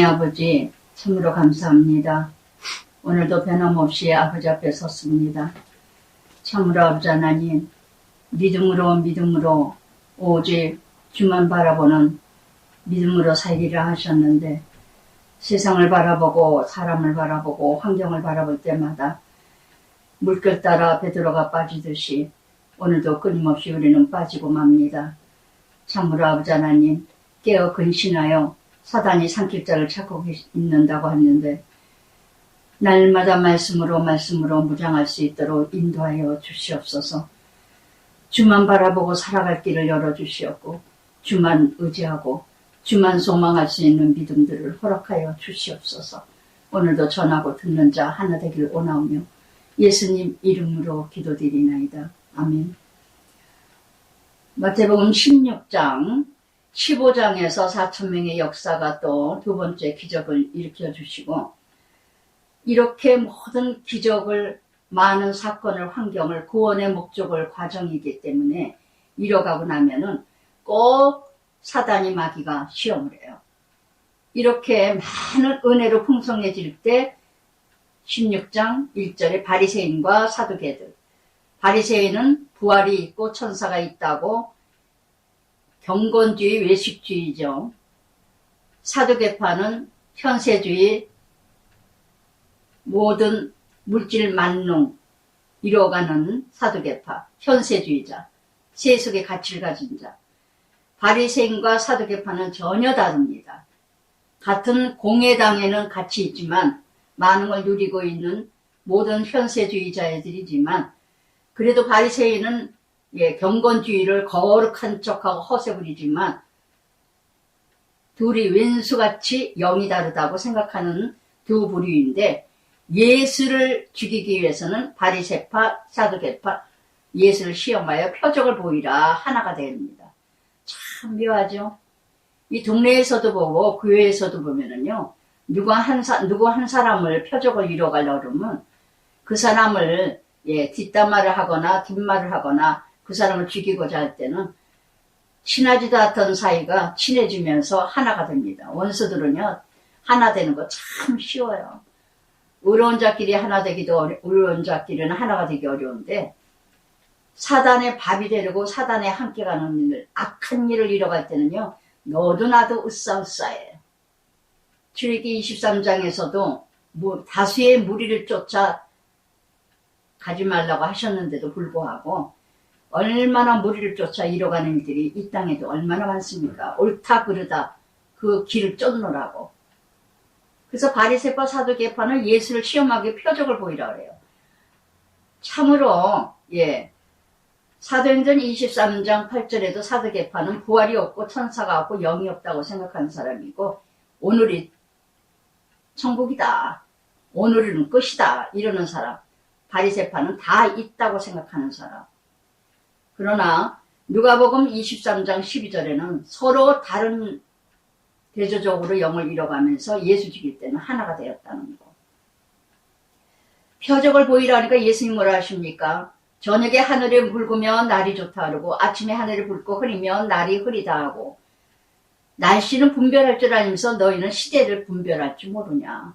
아버지, 참으로 감사합니다. 오늘도 변함없이 아버지 앞에 섰습니다. 참으로 아버지 하나님, 믿음으로 오직 주만 바라보는 믿음으로 살기를 하셨는데, 세상을 바라보고 사람을 바라보고 환경을 바라볼 때마다 물결 따라 베드로가 빠지듯이 오늘도 끊임없이 우리는 빠지고 맙니다. 참으로 아버지 하나님, 깨어 근신하여 사단이 삼킬 자를 찾고 있는다고 하는데, 날마다 말씀으로 무장할 수 있도록 인도하여 주시옵소서. 주만 바라보고 살아갈 길을 열어주시옵고, 주만 의지하고 주만 소망할 수 있는 믿음들을 허락하여 주시옵소서. 오늘도 전하고 듣는 자 하나 되길 원하오며 예수님 이름으로 기도드리나이다. 아멘. 마태복음 16장 15장에서 4,000명의 역사가 또 두 번째 기적을 일으켜 주시고, 이렇게 모든 기적을, 많은 사건을, 환경을, 구원의 목적을, 과정이기 때문에 이뤄가고 나면은 꼭 사단이 마귀가 시험을 해요. 이렇게 많은 은혜로 풍성해질 때 16장 1절에 바리새인과 사두개들, 바리새인은 부활이 있고 천사가 있다고 경건주의, 외식주의죠. 사두개파는 현세주의, 모든 물질 만능 이뤄가는 사두개파, 현세주의자, 세속의 가치를 가진 자. 바리새인과 사두개파는 전혀 다릅니다. 같은 공회당에는 같이 있지만 많은 걸 누리고 있는 모든 현세주의자들이지만, 그래도 바리새인은 경건주의를 거룩한 척하고 허세 부리지만 둘이 왼수같이 영이 다르다고 생각하는 두 부류인데, 예수를 죽이기 위해서는 바리새파, 사두개파, 예수를 시험하여 표적을 보이라 하나가 됩니다. 참 묘하죠. 이 동네에서도 보고 교회에서도 보면은요, 누구 한 사람을 표적을 이뤄가려고 그러면 그 사람을 뒷담화를 하거나 뒷말을 하거나 그 사람을 죽이고자 할 때는 친하지도 않던 사이가 친해지면서 하나가 됩니다. 원수들은요, 하나 되는 거 참 쉬워요. 의로운 자끼리 하나 되기도 의로운 자끼리는 하나가 되기 어려운데, 사단의 밥이 되려고 사단의 함께 가는 일, 악한 일을 이뤄갈 때는요, 너도 나도 으쌰으쌰해요. 출애굽기 23장에서도 다수의 무리를 쫓아 가지 말라고 하셨는데도 불구하고 얼마나 무리를 쫓아 이뤄가는 일들이 이 땅에도 얼마나 많습니까? 옳다 그르다 그 길을 쫓노라고. 그래서 바리새파 사두개파는 예수를 시험하기 표적을 보이라 그래요. 참으로 사도행전 23장 8절에도 사두개파는 부활이 없고 천사가 없고 영이 없다고 생각하는 사람이고, 오늘이 천국이다, 오늘은 끝이다 이러는 사람. 바리새파는 다 있다고 생각하는 사람. 그러나 누가복음 23장 12절에는 서로 다른 대조적으로 영을 잃어가면서 예수 죽일 때는 하나가 되었다는 거. 표적을 보이라니까 예수님 뭐라 하십니까? 저녁에 하늘에 붉으면 날이 좋다 그러고, 아침에 하늘에 붉고 흐리면 날이 흐리다 하고, 날씨는 분별할 줄 알면서 너희는 시대를 분별할 줄 모르냐.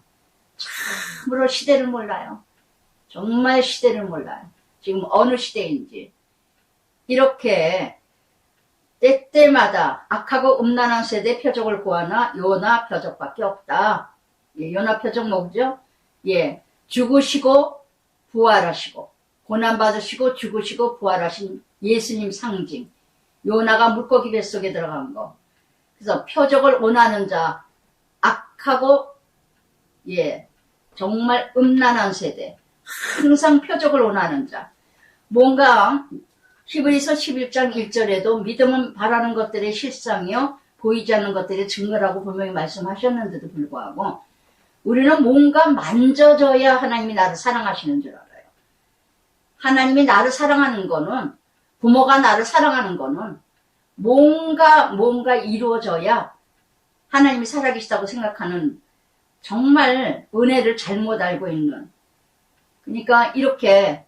참으로 시대를 몰라요. 정말 시대를 몰라요. 지금 어느 시대인지. 이렇게 때때마다 악하고 음란한 세대 표적을 구하나 요나 표적밖에 없다. 요나 표적 뭐죠? 죽으시고 부활하시고, 고난받으시고 죽으시고 부활하신 예수님 상징. 요나가 물고기 뱃속에 들어간 거. 그래서 표적을 원하는 자, 악하고 정말 음란한 세대, 항상 표적을 원하는 자. 뭔가 히브리서 11장 1절에도 믿음은 바라는 것들의 실상이요 보이지 않는 것들의 증거라고 분명히 말씀하셨는데도 불구하고 우리는 뭔가 만져져야 하나님이 나를 사랑하시는 줄 알아요. 하나님이 나를 사랑하는 거는, 부모가 나를 사랑하는 거는 뭔가 이루어져야 하나님이 살아계시다고 생각하는, 정말 은혜를 잘못 알고 있는. 그러니까 이렇게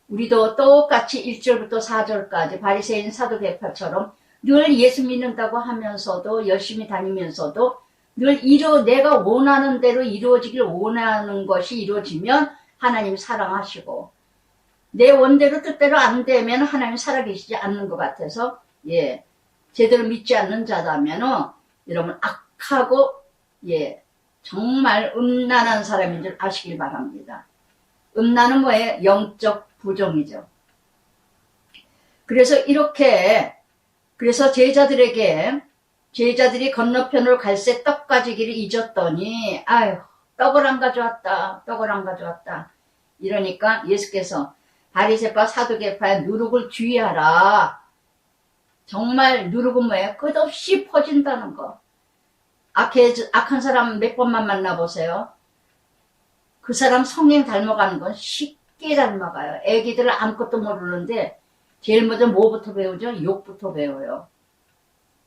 우리도 똑같이 1절부터 4절까지 바리새인 사두개파처럼 늘 예수 믿는다고 하면서도, 열심히 다니면서도 늘 내가 원하는 대로 이루어지길 원하는 것이 이루어지면 하나님 사랑하시고, 내 원대로 뜻대로 안 되면 하나님 살아계시지 않는 것 같아서, 예, 제대로 믿지 않는 자다면은, 여러분, 악하고, 예, 정말 음란한 사람인 줄 아시길 바랍니다. 음란은 뭐예요? 영적 부정이죠. 그래서 그래서 제자들이 건너편으로 갈새 떡 가지기를 잊었더니, 아유, 떡을 안 가져왔다. 이러니까 예수께서 바리새파 사두개파의 누룩을 주의하라. 정말 누룩은 뭐예요? 끝없이 퍼진다는 거. 악한 사람 몇 번만 만나보세요. 그 사람 성행 닮아가는 건 쉽게 닮아가요. 애기들 아무것도 모르는데 제일 먼저 뭐부터 배우죠? 욕부터 배워요.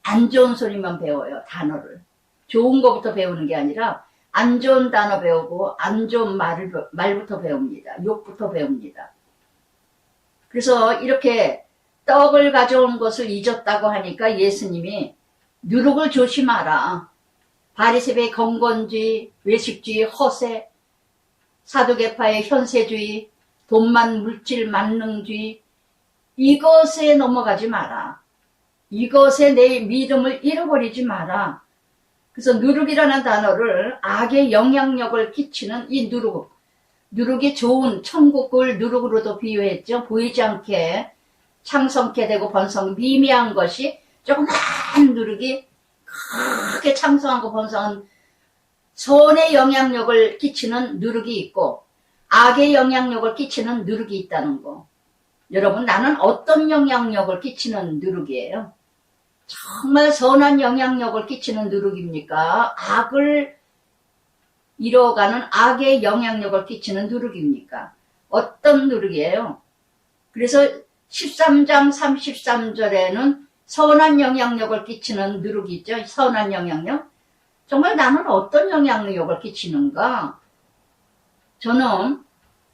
안 좋은 소리만 배워요. 단어를. 좋은 거부터 배우는 게 아니라 안 좋은 단어 배우고 안 좋은 말부터 배웁니다. 욕부터 배웁니다. 그래서 이렇게 떡을 가져온 것을 잊었다고 하니까 예수님이 누룩을 조심하라. 바리새파의 경건주의, 외식주의, 허세, 사두개파의 현세주의, 돈만 물질 만능주의, 이것에 넘어가지 마라. 이것에 내 믿음을 잃어버리지 마라. 그래서 누룩이라는 단어를 악의 영향력을 끼치는 이 누룩이 좋은 천국을 누룩으로도 비유했죠. 보이지 않게 창성케 되고 번성, 미미한 것이 조그만 누룩이 크게 창성하고 번성한 선의 영향력을 끼치는 누룩이 있고 악의 영향력을 끼치는 누룩이 있다는 거. 여러분, 나는 어떤 영향력을 끼치는 누룩이에요? 정말 선한 영향력을 끼치는 누룩입니까? 악을 이뤄가는 악의 영향력을 끼치는 누룩입니까? 어떤 누룩이에요? 그래서 13장 33절에는 선한 영향력을 끼치는 누룩이 있죠. 선한 영향력. 정말 나는 어떤 영향력을 끼치는가? 저는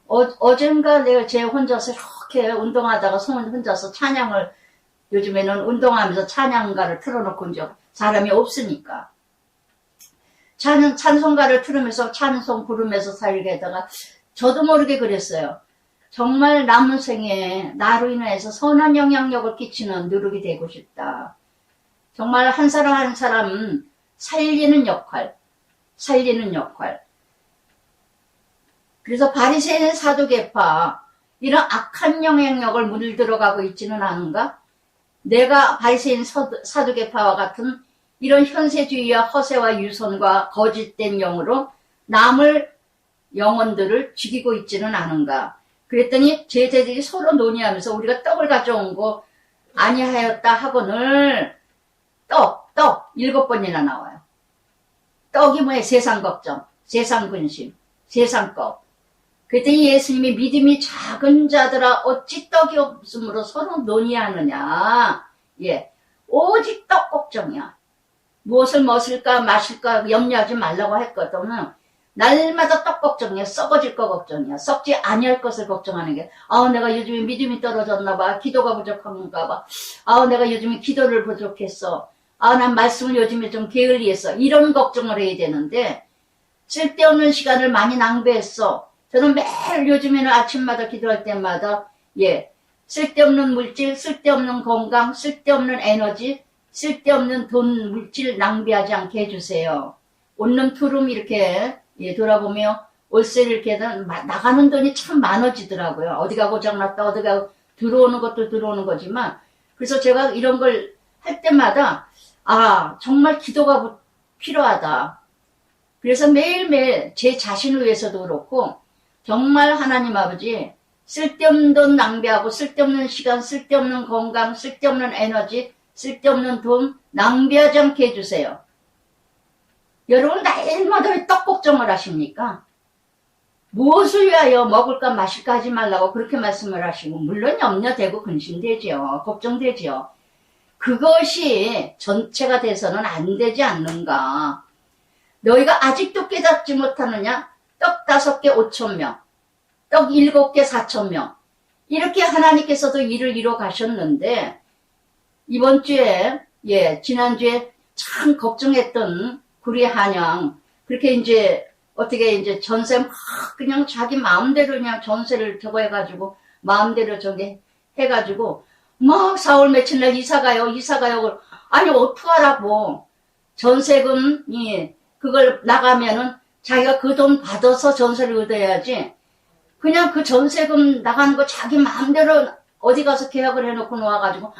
어젠가 내가 제 혼자서 이렇게 운동하다가 혼자서 찬양을, 요즘에는 운동하면서 찬양가를 틀어놓고 이제 사람이 없으니까 찬송가를 틀으면서 찬송 부르면서 살게 하다가 저도 모르게 그랬어요. 정말 남은 생에 나로 인해서 선한 영향력을 끼치는 누룩이 되고 싶다. 정말 한 사람 한 사람 살리는 역할. 그래서 바리새인 사두개파 이런 악한 영향력을 물들어가고 있지는 않은가? 내가 바리새인 사두개파와 같은 이런 현세주의와 허세와 유선과 거짓된 영으로 영혼들을 죽이고 있지는 않은가? 그랬더니 제자들이 서로 논의하면서 우리가 떡을 가져온 거 아니하였다 하거늘 떡 7번이나 나와요. 떡이 뭐예요? 세상 걱정, 세상 근심, 세상 것. 그랬더니 예수님이 믿음이 작은 자들아 어찌 떡이 없으므로 서로 논의하느냐. 예, 오직 떡 걱정이야. 무엇을 먹을까 마실까 염려하지 말라고 했거든요. 날마다 떡 걱정이야. 썩어질 거 걱정이야. 썩지 아니할 것을 걱정하는 게, 내가 요즘에 믿음이 떨어졌나 봐. 기도가 부족한가 봐. 내가 요즘에 기도를 부족했어. 난 말씀을 요즘에 좀 게을리했어. 이런 걱정을 해야 되는데 쓸데없는 시간을 많이 낭비했어. 저는 매일 요즘에는 아침마다 기도할 때마다 쓸데없는 물질, 쓸데없는 건강, 쓸데없는 에너지, 쓸데없는 돈, 물질 낭비하지 않게 해주세요. 온몸 투름 이렇게 돌아보며 월세를 이렇게 나가는 돈이 참 많아지더라고요. 어디가 고장났다, 어디가 들어오는 것도 들어오는 거지만, 그래서 제가 이런 걸 할 때마다 정말 기도가 필요하다. 그래서 매일매일 제 자신을 위해서도 그렇고 정말 하나님 아버지 쓸데없는 돈 낭비하고 쓸데없는 시간, 쓸데없는 건강, 쓸데없는 에너지, 쓸데없는 돈 낭비하지 않게 해주세요. 여러분 날마다 왜 떡 걱정을 하십니까? 무엇을 위하여 먹을까 마실까 하지 말라고 그렇게 말씀을 하시고 물론 염려되고 근심되지요. 걱정되지요. 그것이 전체가 돼서는 안 되지 않는가. 너희가 아직도 깨닫지 못하느냐? 떡 5개 5,000명, 떡 7개 4,000명. 이렇게 하나님께서도 일을 이뤄 가셨는데 이번 주에 지난주에 참 걱정했던 구리 한양 그렇게 이제 어떻게 이제 전세 막 그냥 자기 마음대로 그냥 전세를 저거 해가지고 마음대로 저기 해가지고 막 4월 며칠 날 이사가요. 아니 어떡하라고. 전세금이 그걸 나가면은 자기가 그 돈 받아서 전세를 얻어야지. 그냥 그 전세금 나가는 거 자기 마음대로 어디 가서 계약을 해놓고 놓아가지고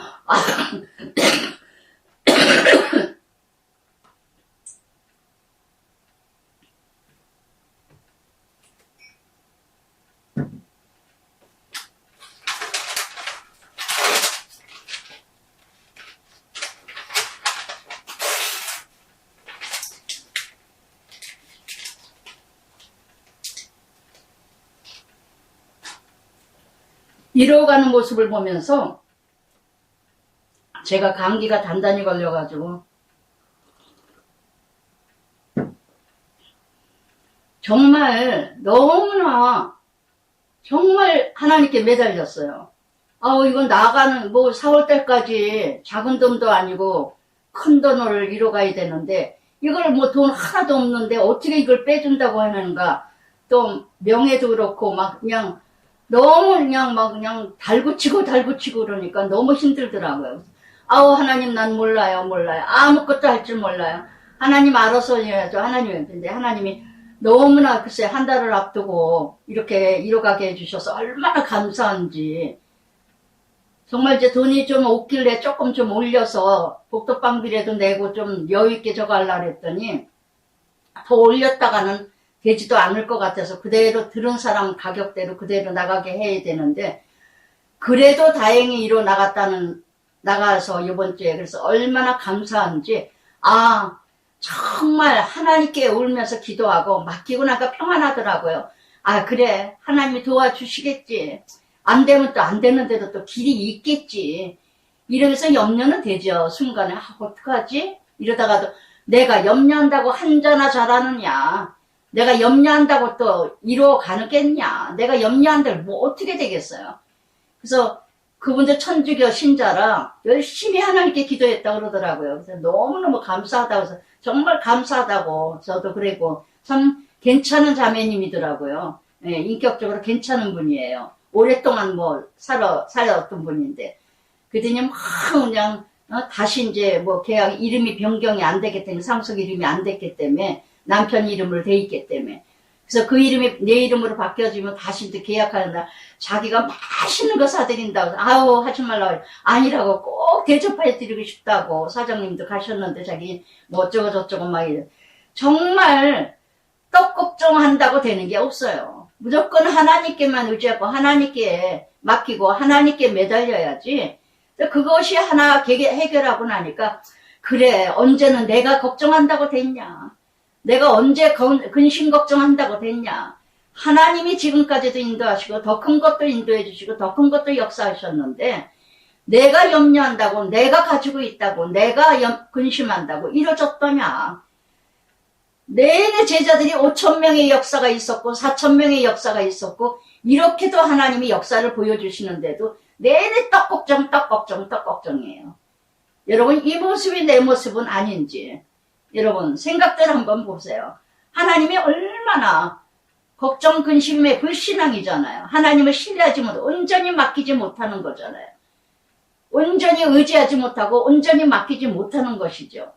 이뤄가는 모습을 보면서 제가 감기가 단단히 걸려가지고 정말 너무나 정말 하나님께 매달렸어요. 이건 나가는 뭐 4월달까지 작은 돈도 아니고 큰 돈을 이뤄가야 되는데 이걸 뭐 돈 하나도 없는데 어떻게 이걸 빼준다고 하는가. 또 명예도 그렇고 막 그냥 너무 그냥 막 그냥 달구치고 그러니까 너무 힘들더라고요. 하나님 난 몰라요. 아무것도 할 줄 몰라요. 하나님 알아서 해야죠. 근데 하나님이 너무나 글쎄 한 달을 앞두고 이렇게 이뤄가게 해주셔서 얼마나 감사한지. 정말 이제 돈이 좀 없길래 조금 좀 올려서 복덕방비라도 내고 좀 여유있게 저거 하려고 했더니 더 올렸다가는 되지도 않을 것 같아서 그대로 들은 사람 가격대로 그대로 나가게 해야 되는데 그래도 다행히 나가서 이번 주에 그래서 얼마나 감사한지 정말 하나님께 울면서 기도하고 맡기고 나니까 평안하더라고요. 그래 하나님이 도와주시겠지. 안 되면 또 안 되는 대로 또 길이 있겠지. 이러면서 염려는 되죠. 순간에 어떡하지? 이러다가도 내가 염려한다고 한자나 잘하느냐. 내가 염려한다고 또 이뤄가겠냐. 내가 염려한다고 뭐 어떻게 되겠어요. 그래서 그분들 천주교 신자라 열심히 하나님께 기도했다고 그러더라고요. 그래서 너무너무 감사하다고 해서 정말 감사하다고 저도 그랬고 참 괜찮은 자매님이더라고요. 인격적으로 괜찮은 분이에요. 오랫동안 뭐 살았던 분인데 그랬더니 막 그냥 다시 이제 뭐 계약 이름이 변경이 안 됐기 때문에 상속 이름이 안 됐기 때문에 남편 이름으로 돼 있기 때문에 그래서 그 이름이 내 이름으로 바뀌어지면 다시 또 계약하는 날 자기가 맛있는 거 사드린다고 하지 말라고 아니라고 꼭 대접해 드리고 싶다고 사장님도 가셨는데 자기 뭐 어쩌고 저쩌고 막 정말 떡 걱정한다고 되는 게 없어요. 무조건 하나님께만 의지하고 하나님께 맡기고 하나님께 매달려야지. 그것이 하나 해결하고 나니까 그래 언제는 내가 걱정한다고 됐냐. 내가 언제 근심 걱정한다고 됐냐. 하나님이 지금까지도 인도하시고 더 큰 것도 인도해 주시고 더 큰 것도 역사하셨는데 내가 염려한다고 내가 가지고 있다고 내가 근심한다고 이뤄졌더냐. 내내 제자들이 5,000명의 역사가 있었고 4,000명의 역사가 있었고 이렇게도 하나님이 역사를 보여주시는데도 내내 떡걱정이에요. 여러분 이 모습이 내 모습은 아닌지 여러분 생각들 한번 보세요. 하나님이 얼마나 걱정 근심에 불신앙이잖아요. 하나님을 신뢰하지 못하고 온전히 맡기지 못하는 거잖아요. 온전히 의지하지 못하고 온전히 맡기지 못하는 것이죠.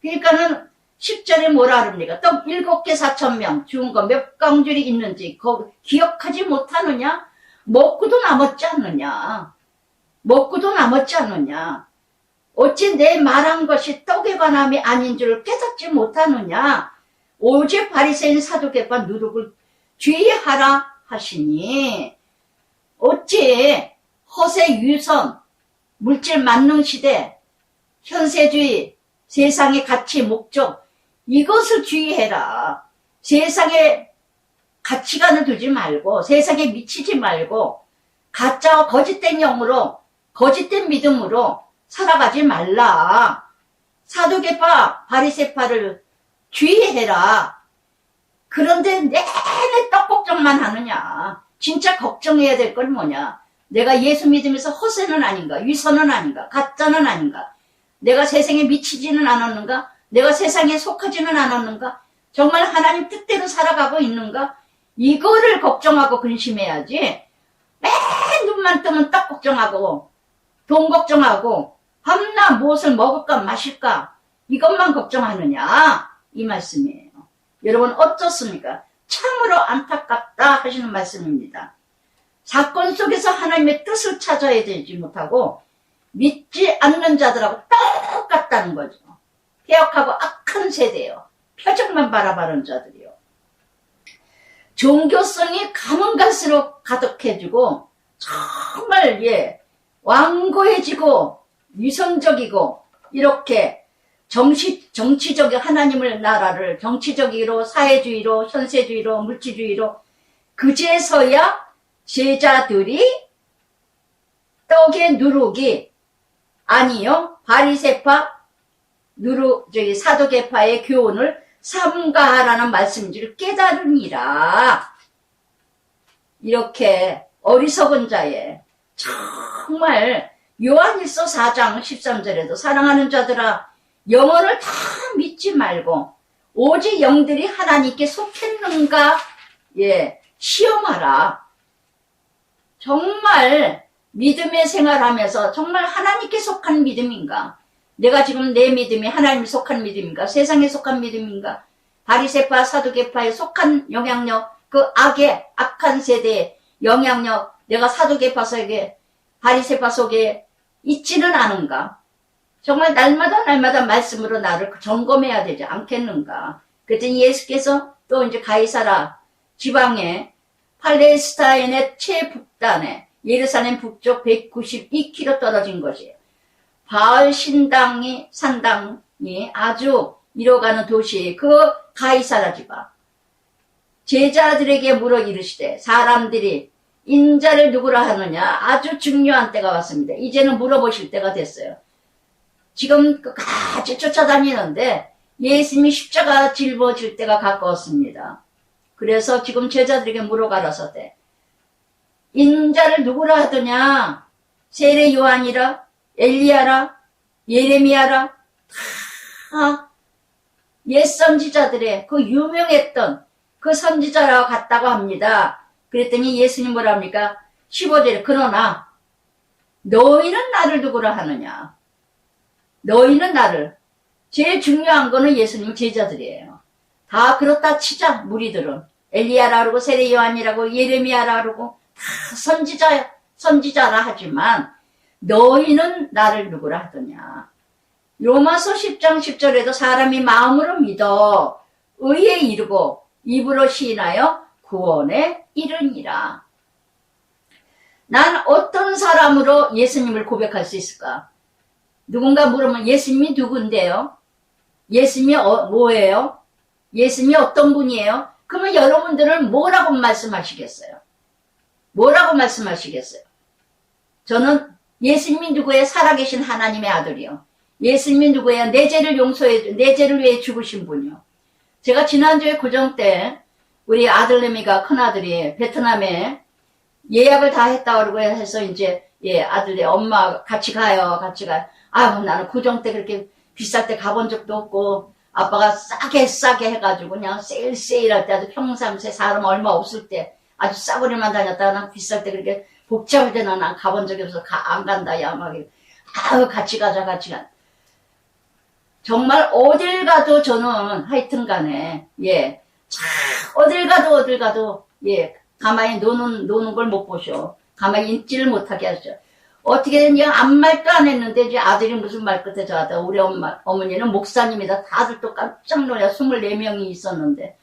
그러니까는 10절에 뭐라 합니까? 떡 7개 4,000명 주운 거 몇 강줄이 있는지 기억하지 못하느냐? 먹고도 남았지 않느냐? 어찌 내 말한 것이 떡에 관함이 아닌 줄 깨닫지 못하느냐? 오직 바리새인 사두개파 누룩을 주의하라 하시니 어찌 허세 유선 물질 만능 시대 현세주의 세상의 가치 목적 이것을 주의해라. 세상에 가치관을 두지 말고 세상에 미치지 말고 가짜와 거짓된 영으로 거짓된 믿음으로 살아가지 말라. 사두개파 바리새파를 주의해라. 그런데 내내 떡 걱정만 하느냐. 진짜 걱정해야 될 건 뭐냐. 내가 예수 믿으면서 허세는 아닌가. 위선은 아닌가. 가짜는 아닌가. 내가 세상에 미치지는 않았는가. 내가 세상에 속하지는 않았는가? 정말 하나님 뜻대로 살아가고 있는가? 이거를 걱정하고 근심해야지. 맨 눈만 뜨면 떡 걱정하고 돈 걱정하고 밤낮 무엇을 먹을까 마실까 이것만 걱정하느냐 이 말씀이에요. 여러분 어떻습니까? 참으로 안타깝다 하시는 말씀입니다. 사건 속에서 하나님의 뜻을 찾아야 되지 못하고 믿지 않는 자들하고 똑같다는 거죠. 폐역하고 악한 세대요. 표적만 바라보는 자들이요. 종교성이 가면 갈수록 가득해지고 정말 완고해지고 위선적이고 이렇게 정치적인 하나님을 나라를 정치적으로 사회주의로 현세주의로 물질주의로 그제서야 제자들이 떡의 누룩이 아니요 바리새파 사두개파의 교훈을 삼가하라는 말씀인 줄 깨달으니라. 이렇게 어리석은 자의 정말 요한일서 4장 13절에도 사랑하는 자들아 영혼을 다 믿지 말고 오직 영들이 하나님께 속했는가 시험하라. 정말 믿음의 생활하면서 정말 하나님께 속한 믿음인가? 내가 지금 내 믿음이 하나님에 속한 믿음인가? 세상에 속한 믿음인가? 바리새파 사두개파에 속한 영향력, 그 악한 세대의 영향력 내가 사두개파 속에 바리새파 속에 있지는 않은가? 정말 날마다 말씀으로 나를 점검해야 되지 않겠는가? 그랬더니 예수께서 또 이제 가이사라 지방에 팔레스타인의 최북단에 예루살렘 북쪽 192km 떨어진 것이에요. 바알 산당이 아주 이뤄가는 도시 그 가이사라 지방. 제자들에게 물어 이르시되 사람들이 인자를 누구라 하느냐. 아주 중요한 때가 왔습니다. 이제는 물어보실 때가 됐어요. 지금 끝까지 쫓아다니는데 예수님이 십자가 짊어질 때가 가까웠습니다. 그래서 지금 제자들에게 물어가라서대 인자를 누구라 하더냐. 세례 요한이라 엘리야라 예레미야라 다 옛 선지자들의 그 유명했던 그 선지자라고 같다고 합니다. 그랬더니 예수님 뭐라 합니까? 15절에 그러나 너희는 나를 누구라 하느냐. 너희는 나를. 제일 중요한 거는 예수님 제자들이에요. 다 그렇다 치자. 무리들은 엘리야라 그러고 세례 요한이라고 예레미야라 그러고 다 선지자라 하지만 너희는 나를 누구라 하더냐. 로마서 10장 10절에도 사람이 마음으로 믿어 의에 이르고 입으로 시인하여 구원에 이르니라. 난 어떤 사람으로 예수님을 고백할 수 있을까? 누군가 물으면 예수님이 누군데요? 예수님이 뭐예요? 예수님이 어떤 분이에요? 그러면 여러분들은 뭐라고 말씀하시겠어요? 뭐라고 말씀하시겠어요? 저는 예수님이 누구예요? 살아계신 하나님의 아들이요. 예수님이 누구예요? 내 죄를 내 죄를 위해 죽으신 분이요. 제가 지난주에 구정 때 우리 아들내미가 큰아들이 베트남에 예약을 다 했다 그러고 해서 이제 아들이 엄마 같이 가요. 아유 나는 구정 때 그렇게 비쌀 때 가본 적도 없고 아빠가 싸게 해가지고 그냥 세일할 때 아주 평상시에 사람 얼마 없을 때 아주 싸구려만 다녔다가 난 비쌀 때 그렇게 복잡할 때는 난 가본 적이 없어서 안 간다 야 막 아유 같이 가자. 정말 어딜 가도 저는 하여튼 간에 어딜 가도 가만히 노는 걸 못 보셔. 가만히 있지를 못하게 하죠. 어떻게든 그냥 아무 말도 안 했는데 이제 아들이 무슨 말 끝에 저한테 우리 어머니는 목사님이다. 다들 또 깜짝 놀라 24명이 있었는데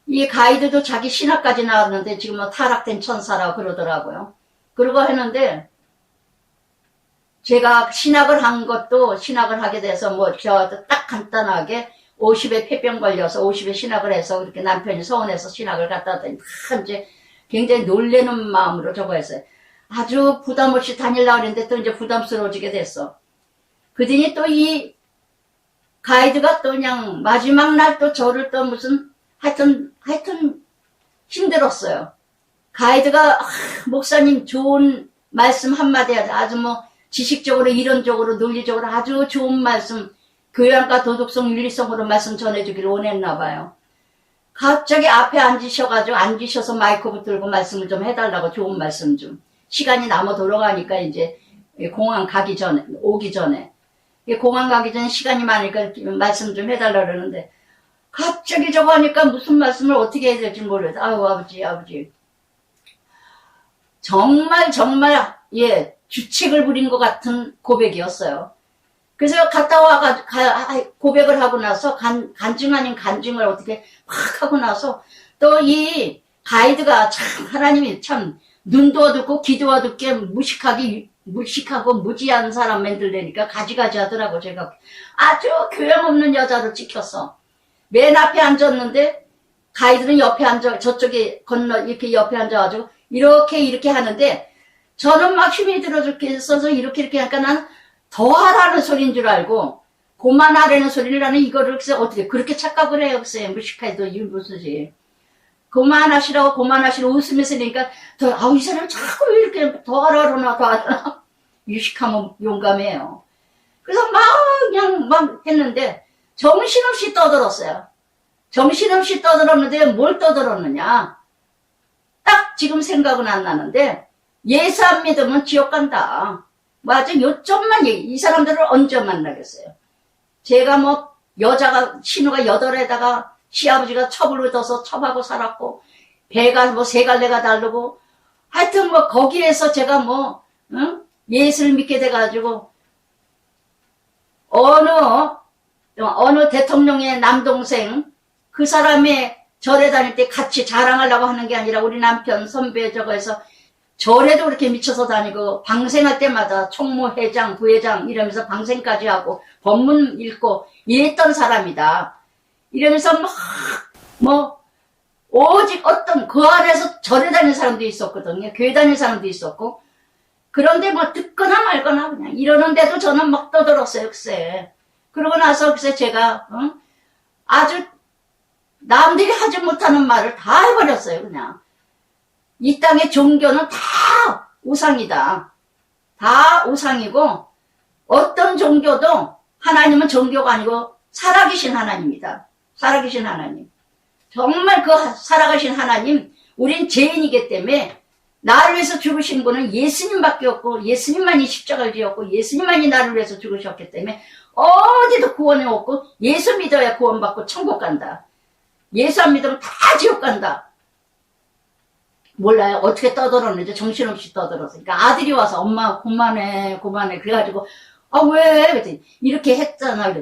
이 가이드도 자기 신학까지 나왔는데 지금은 타락된 천사라고 그러더라고요. 그러고 했는데 제가 신학을 하게 돼서 저한테 딱 간단하게 50에 폐병 걸려서 50에 신학을 해서 그렇게 남편이 서운해서 신학을 갖다 하더니 이제 굉장히 놀라는 마음으로 저거 했어요. 아주 부담 없이 다니려고 했는데 또 이제 부담스러워지게 됐어. 그러더니 또 이 가이드가 또 그냥 마지막 날 또 저를 또 무슨 하여튼 힘들었어요. 가이드가 목사님 좋은 말씀 한마디 하자. 아주 지식적으로 이론적으로 논리적으로 아주 좋은 말씀 교양과 도덕성, 윤리성으로 말씀 전해주기를 원했나 봐요. 갑자기 앞에 앉으셔서 마이크 붙들고 말씀을 좀 해달라고, 좋은 말씀 좀. 시간이 남아 돌아가니까 이제 공항 가기 전에, 오기 전에. 공항 가기 전에 시간이 많으니까 말씀 좀 해달라 그러는데, 갑자기 저거 하니까 무슨 말씀을 어떻게 해야 될지 모르겠어요. 아유, 아버지. 정말, 예, 주책을 부린 것 같은 고백이었어요. 그래서 갔다 고백을 하고 나서, 간증 아닌 간증을 어떻게 막 하고 나서, 또 이 가이드가 참, 하나님이 참, 눈도 어둡고 귀도 어둡게 무식하고 무지한 사람 만들려니까 가지가지 하더라고. 제가 아주 교양 없는 여자로 찍혔어. 맨 앞에 앉았는데, 가이드는 옆에 저쪽에 이렇게 옆에 앉아가지고, 이렇게 하는데, 저는 막 힘이 들어 죽게 있어서 이렇게 하니까 난 더 하라는 소리인 줄 알고, 그만하라는 소리를 나는 이거를 그래서 어떻게 그렇게 착각을 해요. 글쎄, 무식해도 무슨지. 그만하시라고 웃으면서 그러니까 이 사람 자꾸 이렇게 더 하라나. 유식하면 용감해요. 그래서 그냥 했는데, 정신없이 떠들었어요. 정신없이 떠들었는데 뭘 떠들었느냐. 딱 지금 생각은 안 나는데, 예수 안 믿으면 지옥 간다. 맞아, 요점만 이 사람들을 언제 만나겠어요. 제가 여자가, 신우가 8에다가 시아버지가 첩을 얻어서 첩하고 살았고, 배가 3갈래가 다르고, 하여튼 거기에서 제가 예수를 믿게 돼가지고, 어느 대통령의 남동생, 그 사람의 절에 다닐 때 같이 자랑하려고 하는 게 아니라 우리 남편 선배 저거에서 절에도 그렇게 미쳐서 다니고 방생할 때마다 총무 회장, 부회장 이러면서 방생까지 하고 법문 읽고 이랬던 사람이다. 이러면서 오직 어떤 그 안에서 절에 다니는 사람도 있었거든요. 교회 다니는 사람도 있었고. 그런데 듣거나 말거나 그냥 이러는데도 저는 막 떠들었어요. 글쎄. 그러고 나서 글쎄 제가 아주 남들이 하지 못하는 말을 다 해버렸어요. 그냥. 이 땅의 종교는 다 우상이다. 다 우상이고 어떤 종교도 하나님은 종교가 아니고 살아계신 하나님이다. 살아계신 하나님. 정말 그 살아가신 하나님, 우린 죄인이기 때문에 나를 위해서 죽으신 분은 예수님밖에 없고 예수님만이 십자가를 지었고 예수님만이 나를 위해서 죽으셨기 때문에 어디도 구원이 없고 예수 믿어야 구원받고 천국 간다. 예수 안 믿으면 다 지옥 간다. 몰라요. 어떻게 떠들었는지 정신없이 떠들었어. 그러니까 아들이 와서 엄마 그만해. 그래가지고 왜? 그랬더니 이렇게 했잖아.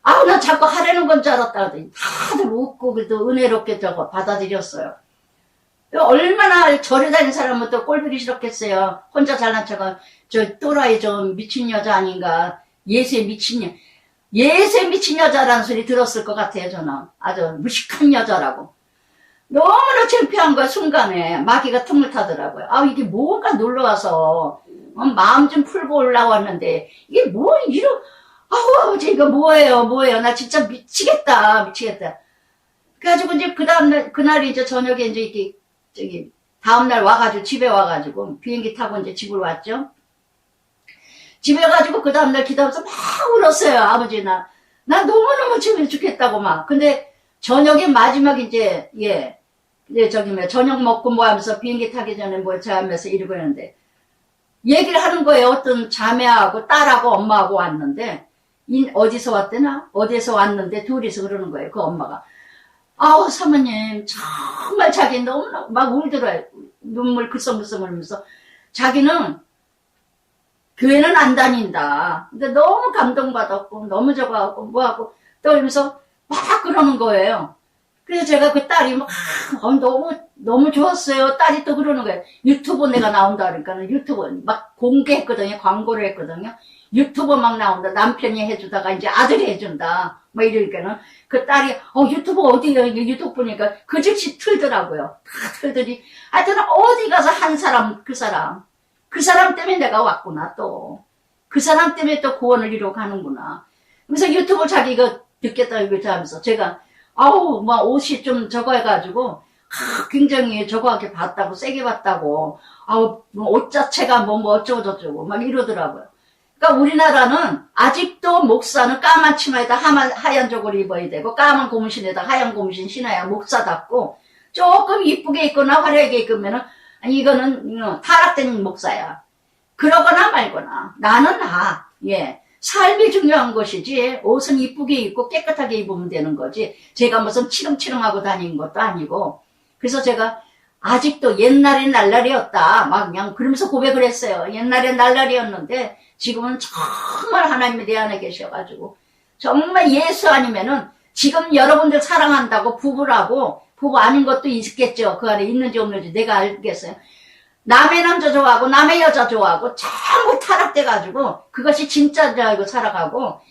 나 자꾸 하라는 건 줄 알았다. 그랬더니 다들 웃고 그래도 은혜롭게 저거 받아들였어요. 얼마나 절에 다니는 사람은 또 꼴보기 싫었겠어요. 혼자 잘난 척은 저 또라이 좀 미친 여자 아닌가. 예수에 미친 여자라는 소리 들었을 것 같아요. 저는 아주 무식한 여자라고. 너무나 창피한 거야. 순간에 마귀가 틈을 타더라고요. 이게 뭔가 놀러와서 마음 좀 풀고 올라왔는데 이게 아버지 이거 뭐예요. 나 진짜 미치겠다. 그래가지고 이제 그날이 이제 저녁에 이제 다음날 와가지고 집에 와가지고 비행기 타고 이제 집으로 왔죠. 집에 가지고 그 다음날 기도하면서 막 울었어요. 아버지 나 너무너무 집에 죽겠다고 막. 근데 저녁에 마지막 이제 저녁 먹고 하면서 비행기 타기 전에 하면서 이러고 있는데 얘기를 하는 거예요. 어떤 자매하고 딸하고 엄마하고 왔는데 어디서 왔는데 둘이서 그러는 거예요. 그 엄마가 사모님 정말 자기 너무너무 막 울더라고요. 눈물 글썽글썽 흘리면서 자기는 교회는 안 다닌다. 근데 너무 감동받았고 너무 저거하고 뭐하고 또 이러면서 막 그러는 거예요. 그래서 제가 그 딸이 너무 좋았어요. 딸이 또 그러는 거예요. 유튜브 내가 나온다 그러니까 유튜브 막 공개했거든요. 광고를 했거든요. 유튜브 막 나온다. 남편이 해주다가 이제 아들이 해준다. 이러니까는 그 딸이 유튜브 어디요? 유튜브 보니까 그 즉시 틀더라고요. 다 틀더니 하여튼 어디 가서 한 사람 그 사람 때문에 내가 왔구나 또. 그 사람 때문에 또 구원을 이루어 가는구나. 그래서 유튜브 자기가 듣겠다 이거 하면서 제가 옷이 좀 저거 해가지고 굉장히 저거하게 봤다고 세게 봤다고 옷 자체가 어쩌고 저쩌고 막 이러더라고요. 그러니까 우리나라는 아직도 목사는 까만 치마에다 하얀 저고리 입어야 되고 까만 고무신에다 하얀 고무신 신어야 목사답고 조금 이쁘게 입거나 화려하게 입으면은 이거는 타락된 목사야. 그러거나 말거나 나는 예. 삶이 중요한 것이지 옷은 이쁘게 입고 깨끗하게 입으면 되는 거지 제가 무슨 치렁치렁하고 다니는 것도 아니고 그래서 제가 아직도 옛날엔 날라리였다 막 그냥 그러면서 고백을 했어요. 옛날엔 날라리였는데 지금은 정말 하나님이 내 안에 계셔가지고 정말 예수 아니면은 지금 여러분들 사랑한다고 부부라고 부부 아닌 것도 있겠죠. 그 안에 있는지 없는지 내가 알겠어요. 남의 남자 좋아하고 남의 여자 좋아하고 전부 타락돼가지고 그것이 진짜인 줄 알고 살아가고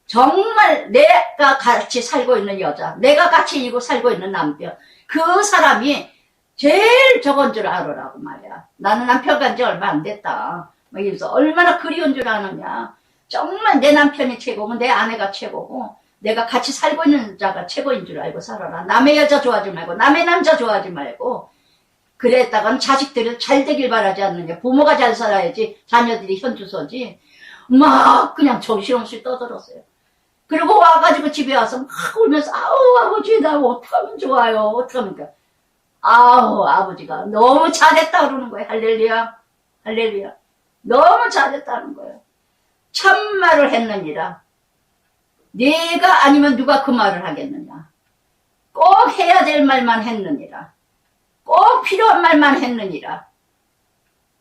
정말 내가 같이 살고 있는 여자 내가 같이 살고 있는 남편 그 사람이 제일 저건 줄 알으라고 말이야. 나는 남편 간지 얼마 안 됐다. 그래서 얼마나 그리운 줄 아느냐. 정말 내 남편이 최고고 내 아내가 최고고 내가 같이 살고 있는 자가 최고인 줄 알고 살아라. 남의 여자 좋아하지 말고 남의 남자 좋아하지 말고 그랬다간 자식들이 잘 되길 바라지 않느냐. 부모가 잘 살아야지 자녀들이 현주소지. 막 그냥 정신없이 떠들었어요. 그리고 와가지고 집에 와서 막 울면서 아우 아버지 나 어떡하면 좋아요. 어떡합니까. 아우 아버지가 너무 잘했다 그러는 거예요. 할렐루야 할렐루야. 너무 잘했다는 거예요. 참말을 했느니라. 내가 아니면 누가 그 말을 하겠느냐. 꼭 해야 될 말만 했느니라. 꼭 필요한 말만 했느니라.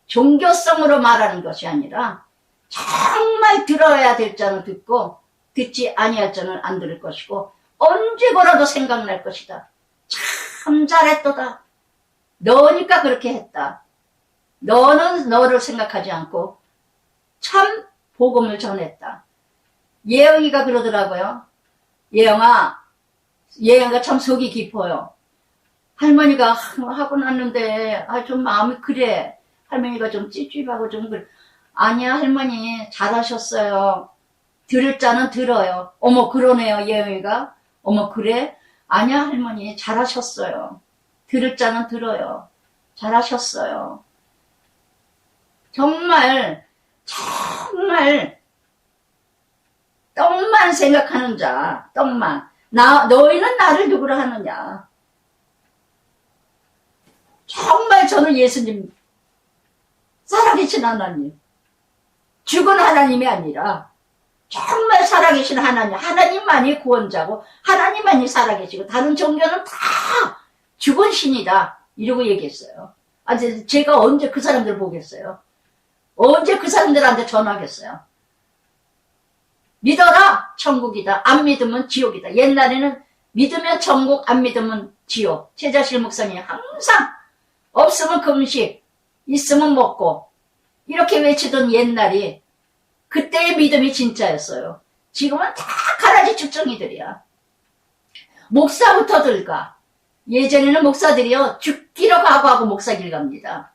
종교성으로 말하는 것이 아니라 정말 들어야 될 자는 듣고 듣지 아니할 자는 안 들을 것이고 언제고라도 생각날 것이다. 참 잘했도다. 너니까 그렇게 했다. 너는 너를 생각하지 않고 참 복음을 전했다. 예영이가 그러더라고요. 예영이가 참 속이 깊어요. 할머니가 하고 났는데 좀 마음이 그래. 할머니가 좀 찝찝하고 좀 그래. 아니야 할머니 잘하셨어요. 들을 자는 들어요. 어머 그러네요 예영이가. 어머 그래? 아니야 할머니 잘하셨어요. 들을 자는 들어요. 잘하셨어요. 정말 떡만 생각하는 자. 떡만. 너희는 나를 누구로 하느냐. 정말 저는 예수님 살아계신 하나님 죽은 하나님이 아니라 정말 살아계신 하나님만이 구원자고 하나님만이 살아계시고 다른 종교는 다 죽은 신이다 이러고 얘기했어요. 제가 언제 그 사람들 보겠어요. 언제 그 사람들한테 전화하겠어요. 믿어라 천국이다. 안 믿으면 지옥이다. 옛날에는 믿으면 천국 안 믿으면 지옥. 최자실 목사님이 항상 없으면 금식 있으면 먹고 이렇게 외치던 옛날이 그때의 믿음이 진짜였어요. 지금은 다 가라지 축정이들이야. 목사부터 들가. 예전에는 목사들이요 죽기로 각오하고 목사길 갑니다.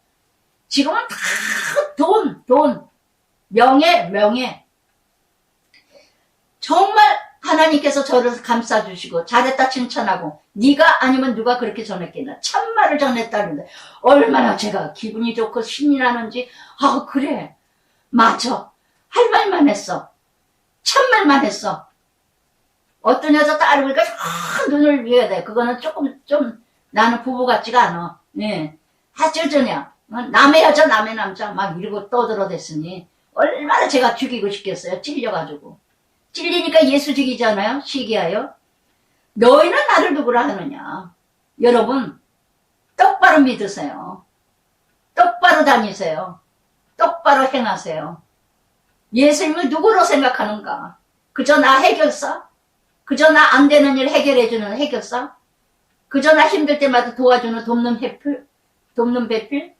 지금은 다 돈, 명예. 정말 하나님께서 저를 감싸주시고 잘했다 칭찬하고 네가 아니면 누가 그렇게 전했겠나. 참말을 전했다는데 얼마나 제가 기분이 좋고 신이 나는지. 그래 맞아 할 말만 했어. 참말만 했어. 어떤 여자 따르니까 눈을 비워야 돼. 그거는 조금 좀 나는 부부 같지가 않아. 네. 하절전이야. 남의 여자 남의 남자 막 이러고 떠들어댔으니 얼마나 제가 죽이고 싶겠어요. 찔려가지고. 찔리니까 예수 죽이잖아요. 시기하여. 너희는 나를 누구라 하느냐. 여러분 똑바로 믿으세요. 똑바로 다니세요. 똑바로 행하세요. 예수님을 누구로 생각하는가. 그저 나 해결사? 그저 나 안 되는 일 해결해주는 해결사? 그저 나 힘들 때마다 도와주는 돕는 배필?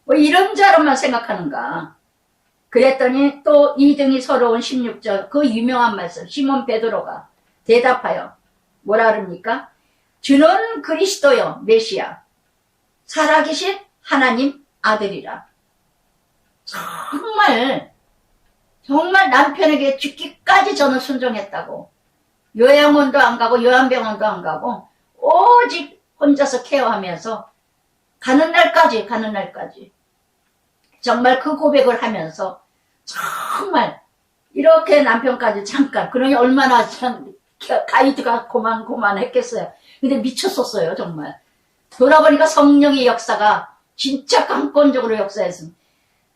뭐 이런 자로만 생각하는가. 그랬더니 또 2등이 서러운 16절 그 유명한 말씀 시몬 베드로가 대답하여 뭐라 그럽니까? 주는 그리스도요 메시아 살아계신 하나님 아들이라. 정말 남편에게 죽기까지 저는 순종했다고. 요양원도 안 가고 요양병원도 안 가고 오직 혼자서 케어하면서 가는 날까지 정말 그 고백을 하면서 정말 이렇게 남편까지 잠깐, 그러니 얼마나 참 가이드가 고만고만했겠어요. 근데 미쳤었어요, 정말. 돌아보니까 성령의 역사가 진짜 강권적으로 역사했습니다.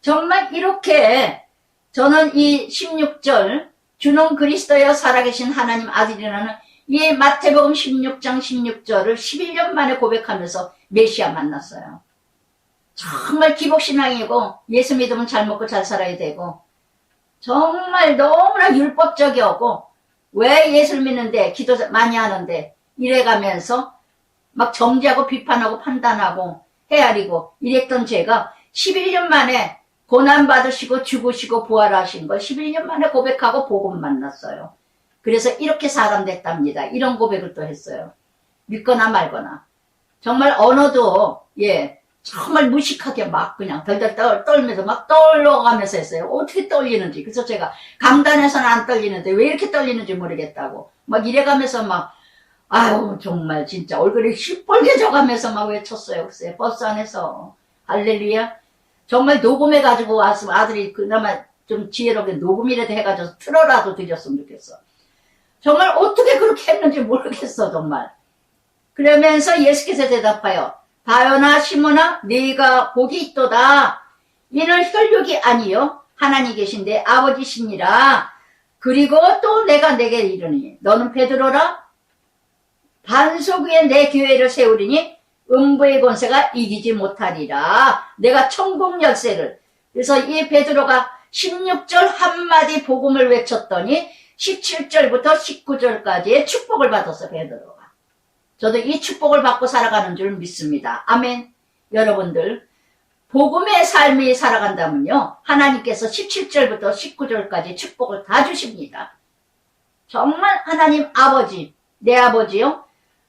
정말 이렇게 저는 이 16절 주는 그리스도여 살아계신 하나님 아들이라는 이 마태복음 16장 16절을 11년 만에 고백하면서 메시아 만났어요. 정말 기복신앙이고 예수 믿으면 잘 먹고 잘 살아야 되고 정말 너무나 율법적이었고 왜 예수를 믿는데 기도 많이 하는데 이래가면서 막 정죄하고 비판하고 판단하고 헤아리고 이랬던 제가 11년 만에 고난받으시고 죽으시고 부활하신 걸 11년 만에 고백하고 복음 만났어요. 그래서 이렇게 사람 됐답니다. 이런 고백을 또 했어요. 믿거나 말거나. 정말 언어도 정말 무식하게 막 그냥 덜덜 떨면서 막 떨려가면서 했어요. 어떻게 떨리는지. 그래서 제가 강단에서는 안 떨리는데 왜 이렇게 떨리는지 모르겠다고. 막 이래가면서 막 아유 정말 진짜 얼굴이 시뻘개져가면서 막 외쳤어요. 글쎄 버스 안에서. 할렐루야. 정말 녹음해가지고 왔으면 아들이 그나마 좀 지혜롭게 녹음이라도 해가지고 틀어라도 드렸으면 좋겠어. 정말 어떻게 그렇게 했는지 모르겠어 정말. 그러면서 예수께서 대답하여 바요나 시몬아 네가 복이 있도다. 이는 혈육이 아니요 하나님 계신데 아버지시니라. 그리고 또 내가 내게 이르니 너는 베드로라. 반석 위에 내 교회를 세우리니 음부의 권세가 이기지 못하리라. 내가 천국 열쇠를. 그래서 이 베드로가 16절 한마디 복음을 외쳤더니 17절부터 19절까지의 축복을 받았어 베드로가. 저도 이 축복을 받고 살아가는 줄 믿습니다. 아멘. 여러분들 복음의 삶이 살아간다면요 하나님께서 17절부터 19절까지 축복을 다 주십니다. 정말 하나님 아버지, 내 아버지요,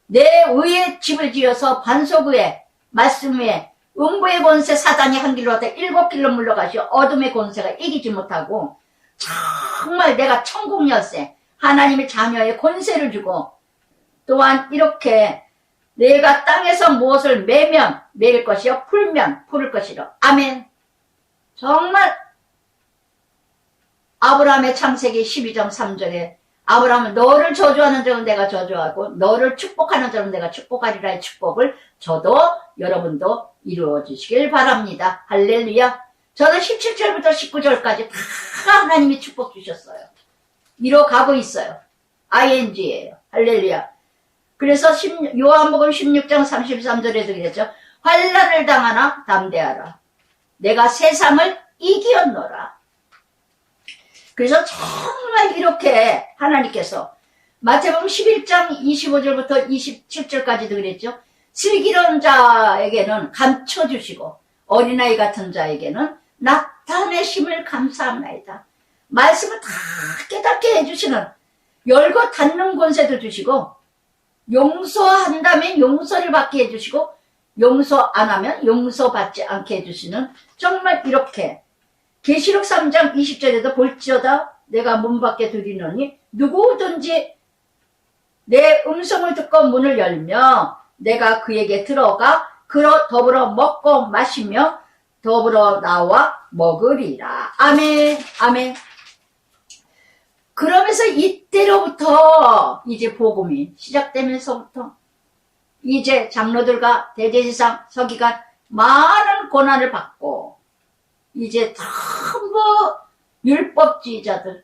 내 위에 집을 지어서 반석 위에 말씀 위에 음부의 권세 사단이 한 길로 왔다 7길로 물러가시어 어둠의 권세가 이기지 못하고 정말 내가 천국 열쇠 하나님의 자녀의 권세를 주고 또한 이렇게 내가 땅에서 무엇을 매면 매일 것이요 풀면 풀을 것이라. 아멘. 정말 아브라함의 창세기 12장 3절에 아브라함은 너를 저주하는 자는 내가 저주하고 너를 축복하는 자는 내가 축복하리라의 축복을 저도 여러분도 이루어 주시길 바랍니다. 할렐루야. 저는 17절부터 19절까지 다 하나님이 축복 주셨어요. 이뤄가고 있어요. ing예요. 할렐루야. 그래서 요한복음 16장 33절에도 그랬죠. 환난을 당하나 담대하라. 내가 세상을 이기었노라. 그래서 정말 이렇게 하나님께서 마태복음 11장 25절부터 27절까지도 그랬죠. 슬기로운 자에게는 감춰주시고 어린아이 같은 자에게는 나타내심을 감사합니다. 말씀을 다 깨닫게 해주시는 열고 닫는 권세도 주시고 용서한다면 용서를 받게 해주시고 용서 안 하면 용서받지 않게 해주시는 정말 이렇게 계시록 3장 20절에도 볼지어다 내가 문 밖에 두리노니 누구든지 내 음성을 듣고 문을 열며 내가 그에게 들어가 더불어 먹고 마시며 더불어 나와 먹으리라. 아멘. 아멘. 그러면서 이때로부터 이제 복음이 시작되면서부터 이제 장로들과 대제사장 서기관 많은 고난을 받고 이제 전부 율법주의자들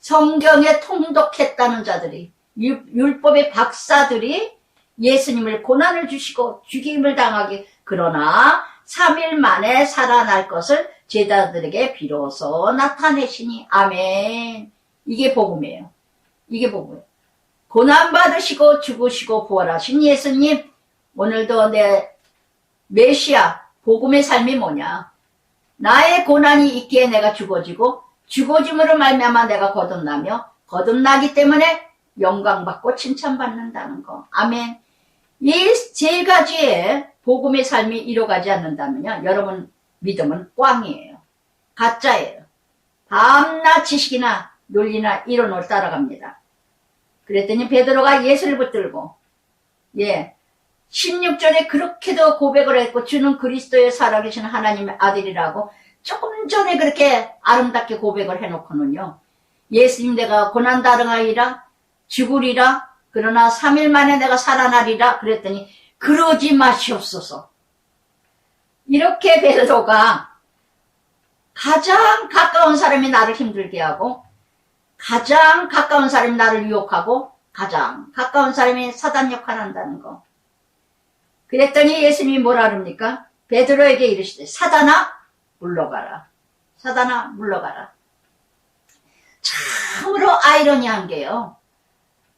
성경에 통독했다는 자들이 율법의 박사들이 예수님을 고난을 주시고 죽임을 당하게 그러나 3일 만에 살아날 것을 제자들에게 비로소 나타내시니 아멘. 이게 복음이에요. 이게 복음이에요. 고난받으시고 죽으시고 부활하신 예수님 오늘도 내 메시아 복음의 삶이 뭐냐. 나의 고난이 있기에 내가 죽어지고 죽어짐으로 말미암아 내가 거듭나며 거듭나기 때문에 영광받고 칭찬받는다는 거. 아멘. 이 세 가지의 복음의 삶이 이루어가지 않는다면요. 여러분 믿음은 꽝이에요. 가짜예요. 밤낮 지식이나 논리나 이론을 따라갑니다. 그랬더니 베드로가 예수를 붙들고 16절에 그렇게도 고백을 했고 주는 그리스도의 살아계신 하나님의 아들이라고 조금 전에 그렇게 아름답게 고백을 해놓고는요. 예수님 내가 고난당하리라 죽으리라 그러나 3일 만에 내가 살아나리라 그랬더니 그러지 마시옵소서. 이렇게 베드로가 가장 가까운 사람이 나를 힘들게 하고 가장 가까운 사람이 나를 유혹하고 가장 가까운 사람이 사단 역할을 한다는 거. 그랬더니 예수님이 뭐라 그럽니까? 베드로에게 이르시되 사단아 물러가라. 사단아 물러가라. 참으로 아이러니한 게요.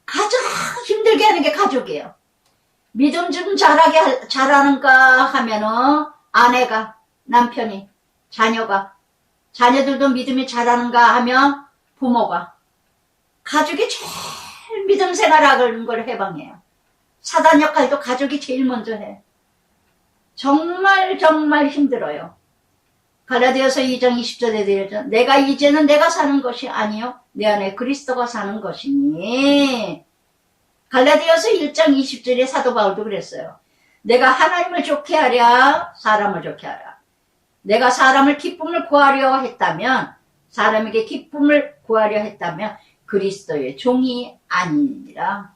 가장 힘들게 하는 게 가족이에요. 믿음 좀 잘하는가 하면은 아내가, 남편이, 자녀가, 자녀들도 믿음이 잘하는가 하면 부모가, 가족이 제일 믿음 생활하는 걸 해방해요. 사단 역할도 가족이 제일 먼저 해. 정말 정말 힘들어요. 갈라디아서 2장 20절에 대해서 내가 이제는 내가 사는 것이 아니요 내 안에 그리스도가 사는 것이니. 갈라디아서 1장 20절에 사도 바울도 그랬어요. 내가 하나님을 좋게 하랴 사람을 좋게 하랴. 내가 사람을 기쁨을 구하려 했다면 사람에게 기쁨을 구하려 했다면 그리스도의 종이 아니니라.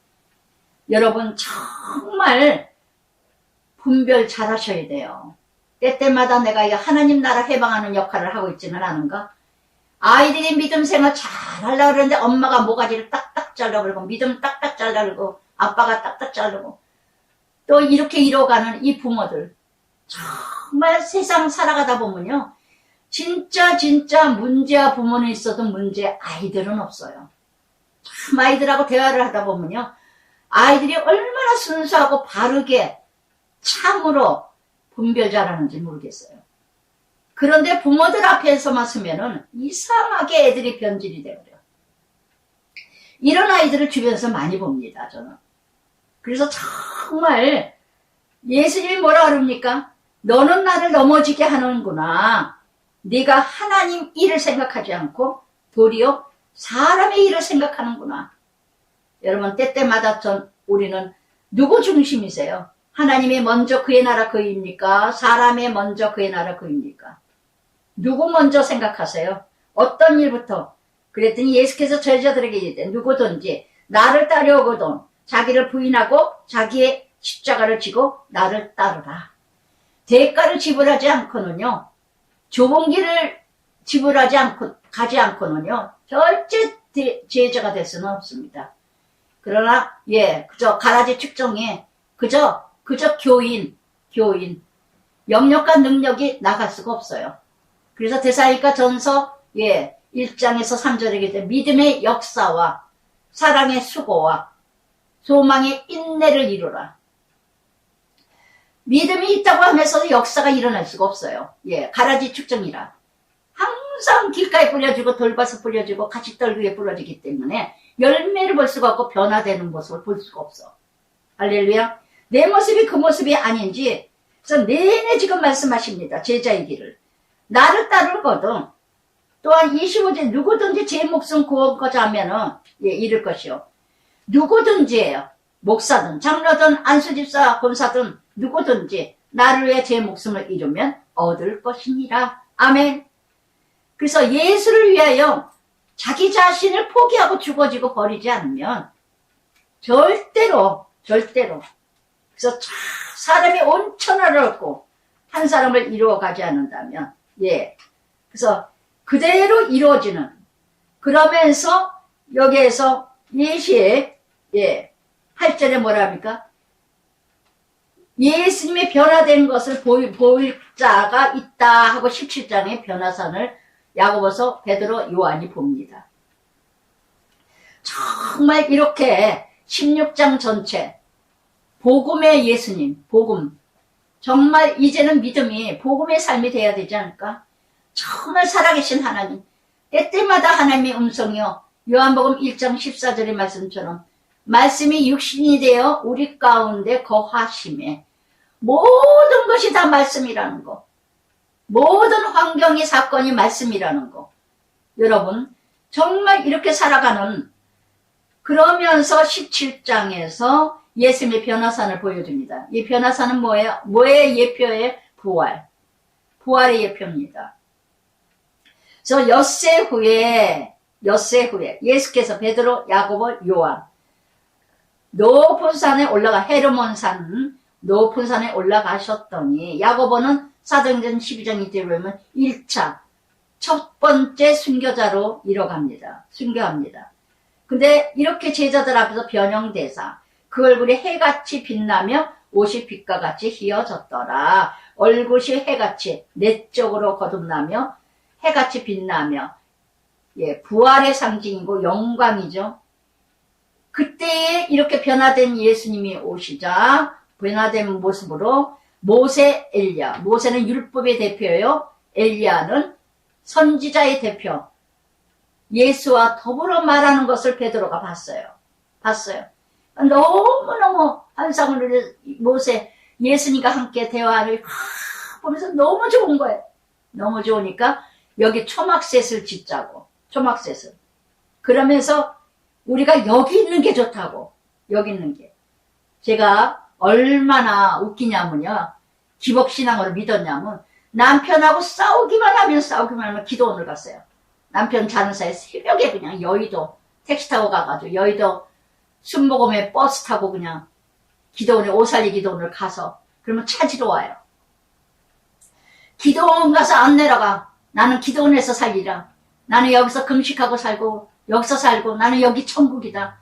여러분 정말 분별 잘 하셔야 돼요. 때때마다 내가 이 하나님 나라 해방하는 역할을 하고 있지는 않은가? 아이들이 믿음 생활 잘 하려고 그러는데 엄마가 모가지를 딱딱 잘라버리고 믿음 딱딱 잘라버리고 아빠가 딱딱 자르고 또 이렇게 이뤄가는 이 부모들 정말 세상 살아가다 보면요 진짜 문제와 부모는 있어도 문제 아이들은 없어요. 참 아이들하고 대화를 하다 보면요 아이들이 얼마나 순수하고 바르게 참으로 분별 잘하는지 모르겠어요. 그런데 부모들 앞에서만 서면은 이상하게 애들이 변질이 되버려요. 이런 아이들을 주변에서 많이 봅니다, 저는. 그래서 정말 예수님이 뭐라 그럽니까? 너는 나를 넘어지게 하는구나. 네가 하나님 일을 생각하지 않고 도리어 사람의 일을 생각하는구나. 여러분 때때마다 우리는 누구 중심이세요? 하나님의 먼저 그의 나라 그입니까? 사람의 먼저 그의 나라 그입니까? 누구 먼저 생각하세요? 어떤 일부터? 그랬더니 예수께서 저자들에게 이르되 누구든지 나를 따르거든 자기를 부인하고 자기의 십자가를 지고 나를 따르라. 대가를 지불하지 않고는요. 좁은 길을 지불하지 않고 가지 않고는요. 절대 제자가 될 수는 없습니다. 그러나 그저 가라지 측정에 그저 교인 영역과 능력이 나갈 수가 없어요. 그래서 데살로니가 전서 1장에서 3절에 기대 믿음의 역사와 사랑의 수고와 소망의 인내를 이루라. 믿음이 있다고 하면서도 역사가 일어날 수가 없어요. 가라지 측정이라. 항상 길가에 뿌려지고 돌밭에 뿌려지고 가시떨 위에 뿌려지기 때문에 열매를 볼 수가 없고 변화되는 모습을 볼 수가 없어. 할렐루야. 내 모습이 그 모습이 아닌지 그래서 내내 지금 말씀하십니다. 제자의 길을. 나를 따르거든. 또한 25절 누구든지 제 목숨 구원거자 하면은 이럴 것이요. 누구든지예요. 목사든 장로든 안수집사 권사든 누구든지 나를 위해 제 목숨을 잃으면 얻을 것이니라. 아멘. 그래서 예수를 위하여 자기 자신을 포기하고 죽어지고 버리지 않으면 절대로 그래서 사람이 온천하를 얻고 한 사람을 이루어가지 않는다면 그래서 그대로 이루어지는 그러면서 여기에서 예시에 8절에 뭐라 합니까? 예수님의 변화된 것을 보일 자가 있다 하고 17장의 변화산을 야고보서 베드로 요한이 봅니다. 정말 이렇게 16장 전체 복음의 예수님, 복음 정말 이제는 믿음이 복음의 삶이 돼야 되지 않을까? 정말 살아계신 하나님 때때마다 하나님의 음성이요 요한복음 1장 14절의 말씀처럼 말씀이 육신이 되어 우리 가운데 거하심에 모든 것이 다 말씀이라는 거 모든 환경이 사건이 말씀이라는 거 여러분 정말 이렇게 살아가는 그러면서 17장에서 예수님의 변화산을 보여줍니다. 이 변화산은 뭐예요? 뭐의 예표예요? 부활의 예표입니다. 그래서 엿새 후에 예수께서 베드로, 야고보, 요한 높은 산에 올라가 헤르몬산 높은 산에 올라가셨더니 야고보는 사도행전 12장 이때 보면 1차 첫 번째 순교자로 이뤄갑니다. 순교합니다. 근데 이렇게 제자들 앞에서 변형대사 그 얼굴이 해같이 빛나며 옷이 빛과 같이 희어졌더라. 얼굴이 해같이 내적으로 거듭나며 해같이 빛나며 부활의 상징이고 영광이죠. 그때에 이렇게 변화된 예수님이 오시자 변화된 모습으로 모세, 엘리야. 모세는 율법의 대표예요. 엘리야는 선지자의 대표. 예수와 더불어 말하는 것을 베드로가 봤어요. 너무너무 환상을 모세, 예수님과 함께 대화를 보면서 너무 좋은 거예요. 너무 좋으니까 여기 초막셋을 짓자고. 초막셋을. 그러면서 우리가 여기 있는 게 좋다고. 여기 있는 게. 제가 얼마나 웃기냐면요. 기복신앙으로 믿었냐면 남편하고 싸우기만 하면 기도원을 갔어요. 남편 자는 사이에 새벽에 그냥 여의도 택시 타고 가가지고 여의도 순복음에 버스 타고 그냥 기도원에 오살리 기도원을 가서 그러면 찾으러 와요. 기도원 가서 안 내려가. 나는 기도원에서 살리라. 나는 여기서 금식하고 살고 여기서 살고 나는 여기 천국이다.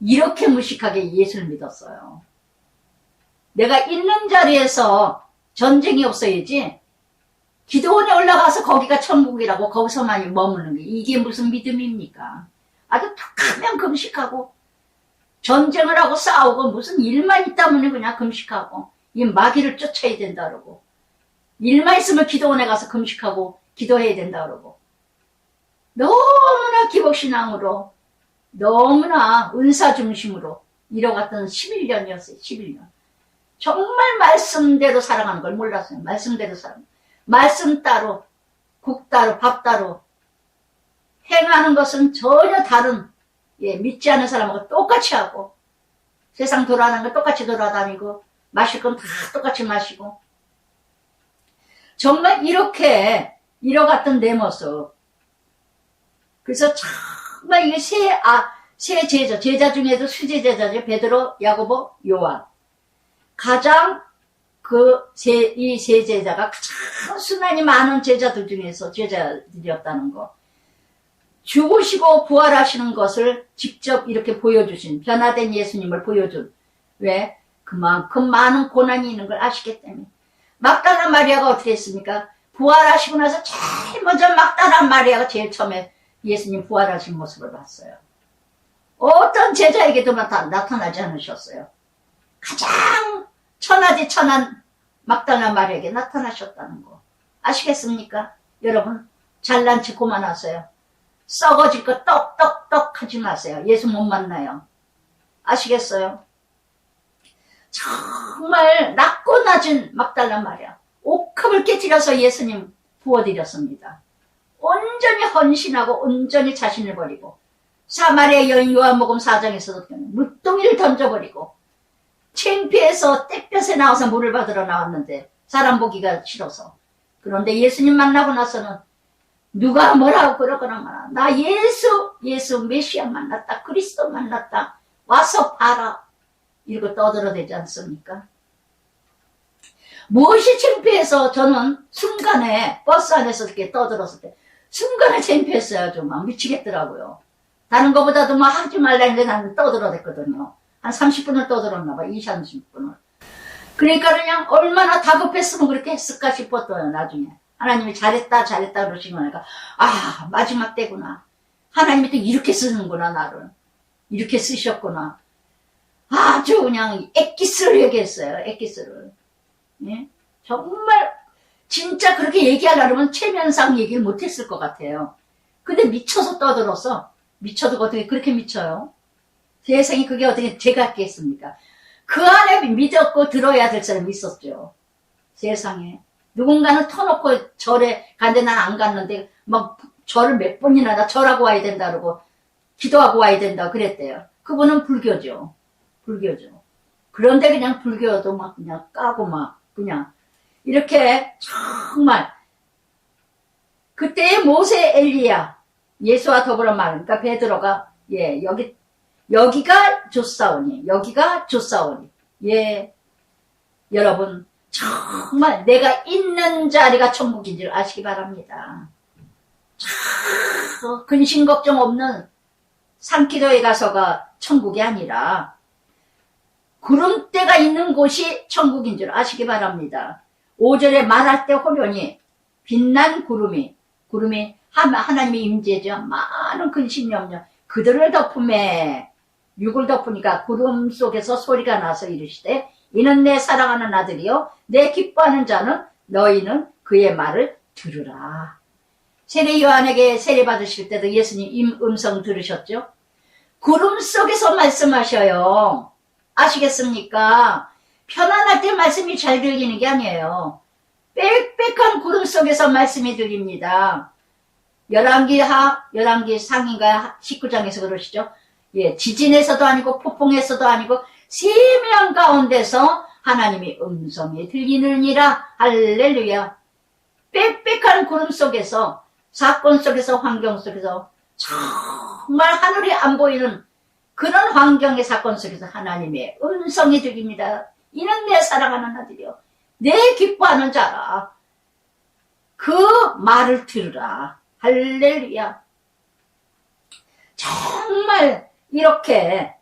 이렇게 무식하게 예수를 믿었어요. 내가 있는 자리에서 전쟁이 없어야지 기도원에 올라가서 거기가 천국이라고 거기서만 머무는 게 이게 무슨 믿음입니까? 아주 툭하면 금식하고 전쟁을 하고 싸우고 무슨 일만 있다면 그냥 금식하고 이 마귀를 쫓아야 된다 그러고 일만 있으면 기도원에 가서 금식하고 기도해야 된다 그러고 너무나 기복신앙으로 너무나 은사 중심으로 이뤄갔던 11년이었어요. 11년. 정말 말씀대로 살아가는 걸 몰랐어요. 말씀대로 살아가는 말씀 따로 국 따로 밥 따로 행하는 것은 전혀 다른 믿지 않는 사람하고 똑같이 하고 세상 돌아다니는 거 똑같이 돌아다니고 마실 건 다 똑같이 마시고 정말 이렇게 이뤄갔던 내 모습. 그래서 정말 이게 세 제자 중에도 수제 제자죠. 베드로, 야고보, 요한. 가장 이 세 제자가 가장 수많이 많은 제자들 중에서 제자들이었다는 거. 죽으시고 부활하시는 것을 직접 이렇게 보여주신, 변화된 예수님을 보여준. 왜? 그만큼 많은 고난이 있는 걸 아시기 때문에. 막달라 마리아가 어떻게 했습니까? 부활하시고 나서 제일 먼저 막달라 마리아가 제일 처음에 예수님 부활하신 모습을 봤어요. 어떤 제자에게도 나타나지 않으셨어요. 가장 천하디 천한 막달라 마리아에게 나타나셨다는 거. 아시겠습니까? 여러분, 잘난 체 그만하세요. 썩어질 거 떡떡떡 하지 마세요. 예수 못 만나요. 아시겠어요? 정말 낮고 낮은 막달라 마리아. 옥합을 깨뜨려서 예수님 부어드렸습니다. 온전히 헌신하고 온전히 자신을 버리고 사마리아 여인 요한복음 4장에서도 물동이를 던져버리고 창피해서 땡볕에 나와서 물을 받으러 나왔는데 사람 보기가 싫어서. 그런데 예수님 만나고 나서는 누가 뭐라고 그러거나 말아. 나 예수 메시아 만났다. 그리스도 만났다. 와서 봐라. 이러고 떠들어대지 않습니까? 무엇이 창피해서 저는 순간에 버스 안에서 이렇게 떠들었을 때 순간에 창피했어요. 좀 미치겠더라고요. 다른 것보다도 막 하지 말라는데 나는 떠들어댔거든요. 한 30분을 떠들었나 봐. 20, 30분을. 그러니까 그냥 얼마나 다급했으면 그렇게 했을까 싶었어요. 나중에. 하나님이 잘했다 그러시고 나니까 마지막 때구나. 하나님이 또 이렇게 쓰는구나 나를. 이렇게 쓰셨구나. 아주 그냥 엑기스를 얘기했어요. 엑기스를. 예? 정말 진짜 그렇게 얘기하려면 최면상 얘기를 못했을 것 같아요. 근데 미쳐서 떠들었어. 미쳐도 어떻게 그렇게 미쳐요? 세상에 그게 어떻게 제가 했겠습니까? 그 안에 믿었고 들어야 될 사람이 있었죠. 세상에. 누군가는 터놓고 절에 갔는데 난 안 갔는데 막 절을 몇 번이나 나 절하고 와야 된다 그러고 기도하고 와야 된다 그랬대요. 그분은 불교죠. 그런데 그냥 불교도 막 그냥 까고 막 그냥 이렇게 정말 그때 모세 엘리야 예수와 더불어 말하니까 베드로가 여기가 좋사오니 여기가 좋사오니 여러분 정말 내가 있는 자리가 천국인 줄 아시기 바랍니다. 근심 걱정 없는 산기도에 가서가 천국이 아니라 구름대가 있는 곳이 천국인 줄 아시기 바랍니다. 5절에 말할 때 호련히 빛난 구름이 하나님의 임재죠. 많은 근심이 염려 그들을 덮음에 6을 덮으니까 구름 속에서 소리가 나서 이르시되 이는 내 사랑하는 아들이요 내 기뻐하는 자는 너희는 그의 말을 들으라. 세례 요한에게 세례 받으실 때도 예수님 음성 들으셨죠? 구름 속에서 말씀하셔요. 아시겠습니까? 편안할 때 말씀이 잘 들리는 게 아니에요. 빽빽한 구름 속에서 말씀이 들립니다. 열왕기 상인가 19장에서 그러시죠? 지진에서도 아니고 폭풍에서도 아니고 세미한 가운데서 하나님의 음성이 들리느니라. 할렐루야. 빽빽한 구름 속에서 사건 속에서 환경 속에서 정말 하늘이 안 보이는 그런 환경의 사건 속에서 하나님의 음성이 들립니다. 이는 내 사랑하는 아들이요 내 기뻐하는 자라. 그 말을 들으라. 할렐루야. 정말 이렇게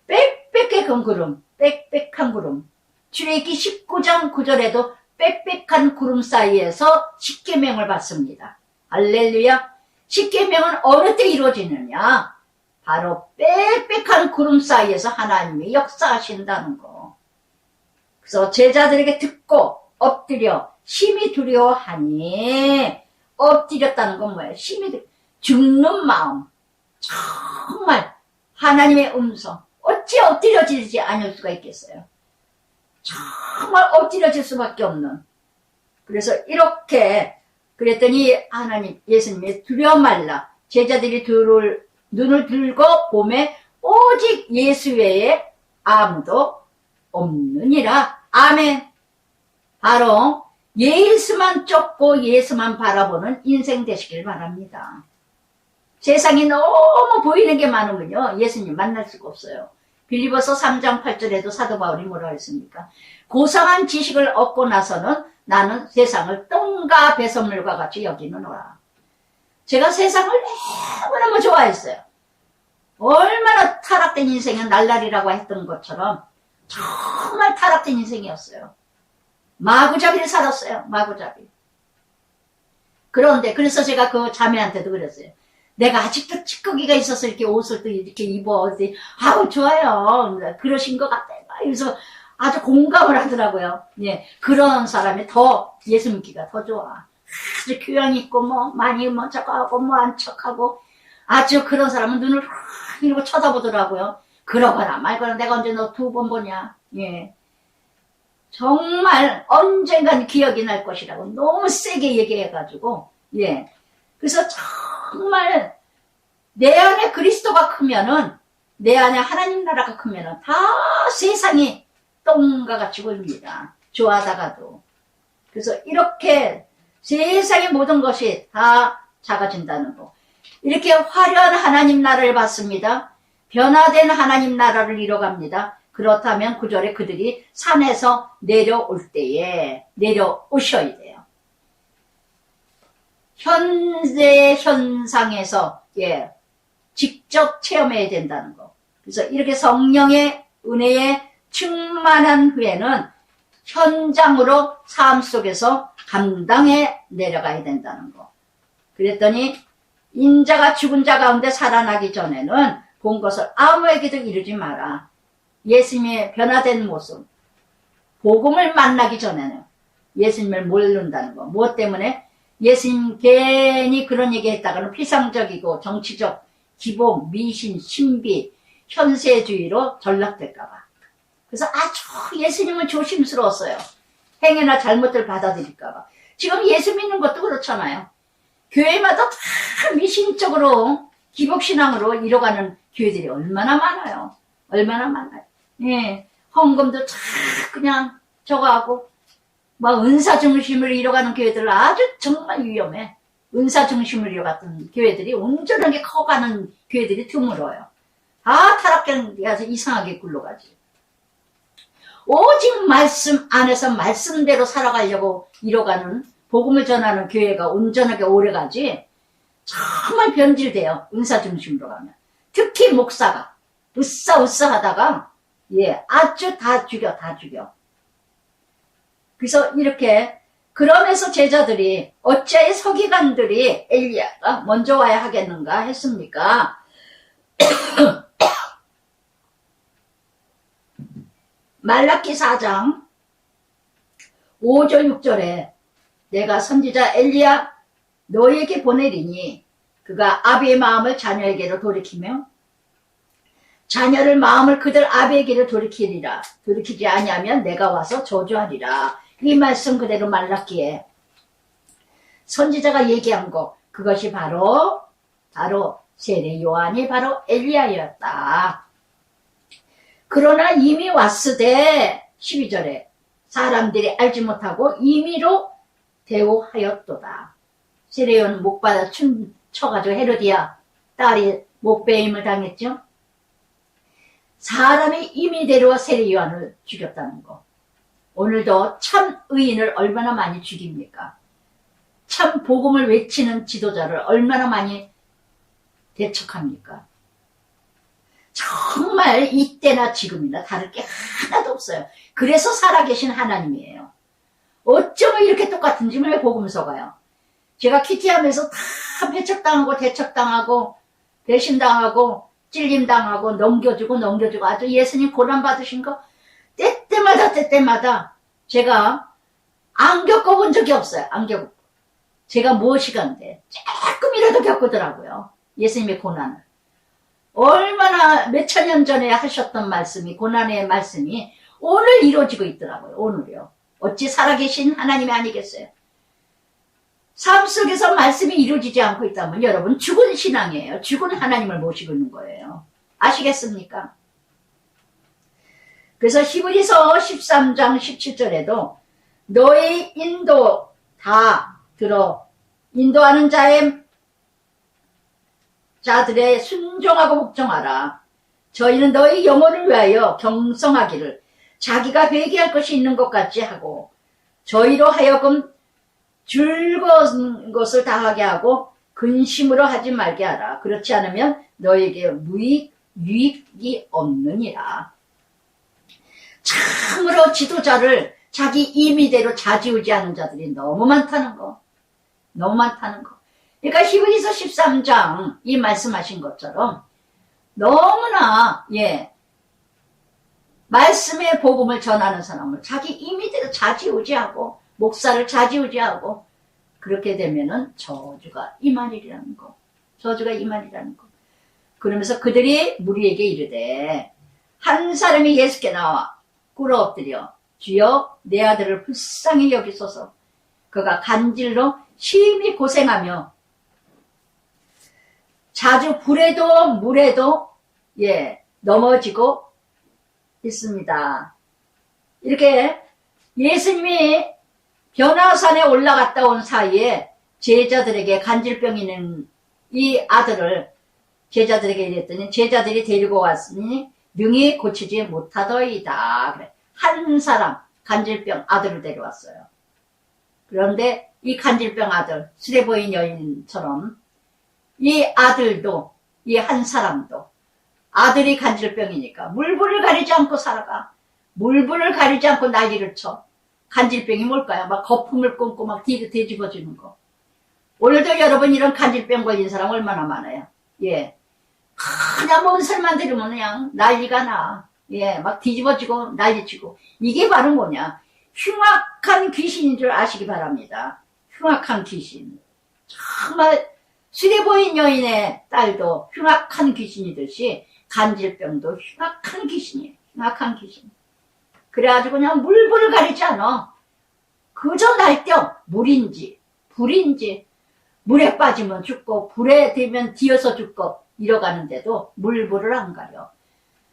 빽빽한 구름 출애굽기 19장 9절에도 빽빽한 구름 사이에서 십계명을 받습니다. 할렐루야. 십계명은 어느 때 이루어지느냐? 바로 빽빽한 구름 사이에서 하나님이 역사하신다는 거. 그래서 제자들에게 듣고 엎드려 심히 두려워하니 엎드렸다는 건 뭐예요? 심히 죽는 마음. 정말 하나님의 음성. 어찌 엎드려지지 않을 수가 있겠어요? 정말 엎드려질 수밖에 없는. 그래서 이렇게 그랬더니 하나님 예수님이 두려워 말라. 제자들이 눈을 들고 보매 오직 예수 외에 아무도 없느니라. 아멘. 바로 예수만 쫓고 예수만 바라보는 인생 되시길 바랍니다. 세상이 너무 보이는 게 많으면요 예수님 만날 수가 없어요. 빌리버서 3장 8절에도 사도 바울이 뭐라고 했습니까? 고상한 지식을 얻고 나서는 나는 세상을 똥과 배설물과 같이 여기느노라. 제가 세상을 너무너무 좋아했어요. 얼마나 타락된 인생은 날라리라고 했던 것처럼 정말 타락된 인생이었어요. 마구잡이를 살았어요. 마구잡이. 그런데 그래서 제가 그 자매한테도 그랬어요. 내가 아직도 찌꺼기가 있어서 이렇게 옷을 또 이렇게 입어. 아우 좋아요. 그러신 것 같아요. 그래서 아주 공감을 하더라고요. 예, 그런 사람이 더 예수 믿기가 더 좋아. 아주 교양 있고 많이 저거 하고 안 척하고 아주 그런 사람은 눈을 이러고 쳐다보더라고요. 그러거나 말거나 내가 언제 너 2번 보냐. 예. 정말 언젠간 기억이 날 것이라고 너무 세게 얘기해가지고 예. 그래서 정말 내 안에 그리스도가 크면은 내 안에 하나님 나라가 크면은 다 세상이 똥과 같이 보입니다. 좋아하다가도. 그래서 이렇게 세상의 모든 것이 다 작아진다는 거. 이렇게 화려한 하나님 나라를 받습니다. 변화된 하나님 나라를 이뤄갑니다. 그렇다면 9절에 그들이 산에서 내려올 때에 내려오셔야 돼요. 현재의 현상에서 직접 체험해야 된다는 거. 그래서 이렇게 성령의 은혜에 충만한 후에는 현장으로 삶 속에서 감당해 내려가야 된다는 거. 그랬더니 인자가 죽은 자 가운데 살아나기 전에는 본 것을 아무에게도 이루지 마라. 예수님의 변화된 모습, 복음을 만나기 전에는 예수님을 모른다는 거. 무엇 때문에? 예수님 괜히 그런 얘기 했다가는 피상적이고 정치적 기복, 미신, 신비, 현세주의로 전락될까봐. 그래서 아주 예수님은 조심스러웠어요. 행여나 잘못을 받아들일까봐. 지금 예수 믿는 것도 그렇잖아요. 교회마다 다 미신적으로 기복신앙으로 이뤄가는 교회들이 얼마나 많아요. 얼마나 많아요. 예, 헌금도 다 그냥 저거 하고 막 은사 중심으로 이뤄가는 교회들 아주 정말 위험해. 은사 중심으로 이어갔던 교회들이 온전하게 커가는 교회들이 드물어요. 다 타락해서 이상하게 굴러가지. 오직 말씀 안에서 말씀대로 살아가려고 이뤄가는 복음을 전하는 교회가 온전하게 오래가지. 정말 변질돼요. 은사 중심으로 가면. 특히 목사가 으싸으싸 하다가 아주 다 죽여. 그래서 이렇게 그러면서 제자들이 어찌하여 서기관들이 엘리야가 먼저 와야 하겠는가 했습니까? 말라기 4장 5절 6절에 내가 선지자 엘리야 너에게 보내리니 그가 아비의 마음을 자녀에게로 돌이키며 자녀를 마음을 그들 아비에게로 돌이키리라. 돌이키지 아니하면 내가 와서 저주하리라. 이 말씀 그대로 말라기에 선지자가 얘기한 거 그것이 바로 세례 요한이 바로 엘리야였다. 그러나 이미 왔으되 12절에 사람들이 알지 못하고 임의로 대우하였도다. 세례 요한 못 받아 춤춰가지고 헤로디아 딸이 목배임을 당했죠. 사람이 임의대로 세례 요한을 죽였다는 거. 오늘도 참 의인을 얼마나 많이 죽입니까? 참 복음을 외치는 지도자를 얼마나 많이 대척합니까? 정말 이때나 지금이나 다를 게 하나도 없어요. 그래서 살아계신 하나님이에요. 어쩌면 이렇게 똑같은지 왜 복음서가요? 제가 큐티하면서 다 배척당하고 대척당하고 배신당하고 찔림당하고 넘겨주고 아주 예수님 고난받으신 거 때때마다 제가 안 겪어본 적이 없어요. 안 겪고. 제가 무엇이간데 조금이라도 겪더라고요. 예수님의 고난을. 얼마나 몇천 년 전에 하셨던 말씀이 고난의 말씀이 오늘 이루어지고 있더라고요. 오늘요. 어찌 살아계신 하나님이 아니겠어요? 삶 속에서 말씀이 이루어지지 않고 있다면 여러분 죽은 신앙이에요. 죽은 하나님을 모시고 있는 거예요. 아시겠습니까? 그래서 히브리서 13장 17절에도 너의 인도 다 들어 인도하는 자들의 순종하고 복종하라. 저희는 너희 영혼을 위하여 경성하기를 자기가 회개할 것이 있는 것 같이 하고 저희로 하여금 즐거운 것을 당하게 하고 근심으로 하지 말게 하라. 그렇지 않으면 너에게 유익이 없느니라. 참으로 지도자를 자기 임의대로 좌지우지하는 자들이 너무 많다는 거. 그러니까 히브리서 13장 이 말씀하신 것처럼 너무나 말씀의 복음을 전하는 사람을 자기 임의대로 좌지우지하고 목사를 좌지우지하고 그렇게 되면은 저주가 임하리라는 거. 그러면서 그들이 무리에게 이르되 한 사람이 예수께 나와 꿇어 엎드려 주여 내 아들을 불쌍히 여기소서. 그가 간질로 심히 고생하며 자주 불에도 물에도 넘어지고 있습니다. 이렇게 예수님이 변화산에 올라갔다 온 사이에 제자들에게 간질병이 있는 이 아들을 제자들에게 이랬더니 제자들이 데리고 왔으니 능히 고치지 못하더이다. 그래. 한 사람 간질병 아들을 데려왔어요. 그런데 이 간질병 아들 술에 보인 여인처럼 이 아들도 이 한 사람도 아들이 간질병이니까 물불을 가리지 않고 살아가. 물불을 가리지 않고 난리를 쳐. 간질병이 뭘까요? 막 거품을 뿜고 막 뒤집어지는 거. 오늘도 여러분 이런 간질병 걸린 사람 얼마나 많아요. 그냥 뭔 설만 들으면 그냥 난리가 나. 막 뒤집어지고 난리치고. 이게 바로 뭐냐? 흉악한 귀신인 줄 아시기 바랍니다. 흉악한 귀신. 정말 술에 보인 여인의 딸도 흉악한 귀신이듯이 간질병도 흉악한 귀신이에요. 흉악한 귀신. 그래가지고 그냥 물불을 가리지 않아. 그저 날뛰어. 물인지 불인지 물에 빠지면 죽고 불에 들면 뒤어서 죽고 이러가는데도 물불을 안 가려.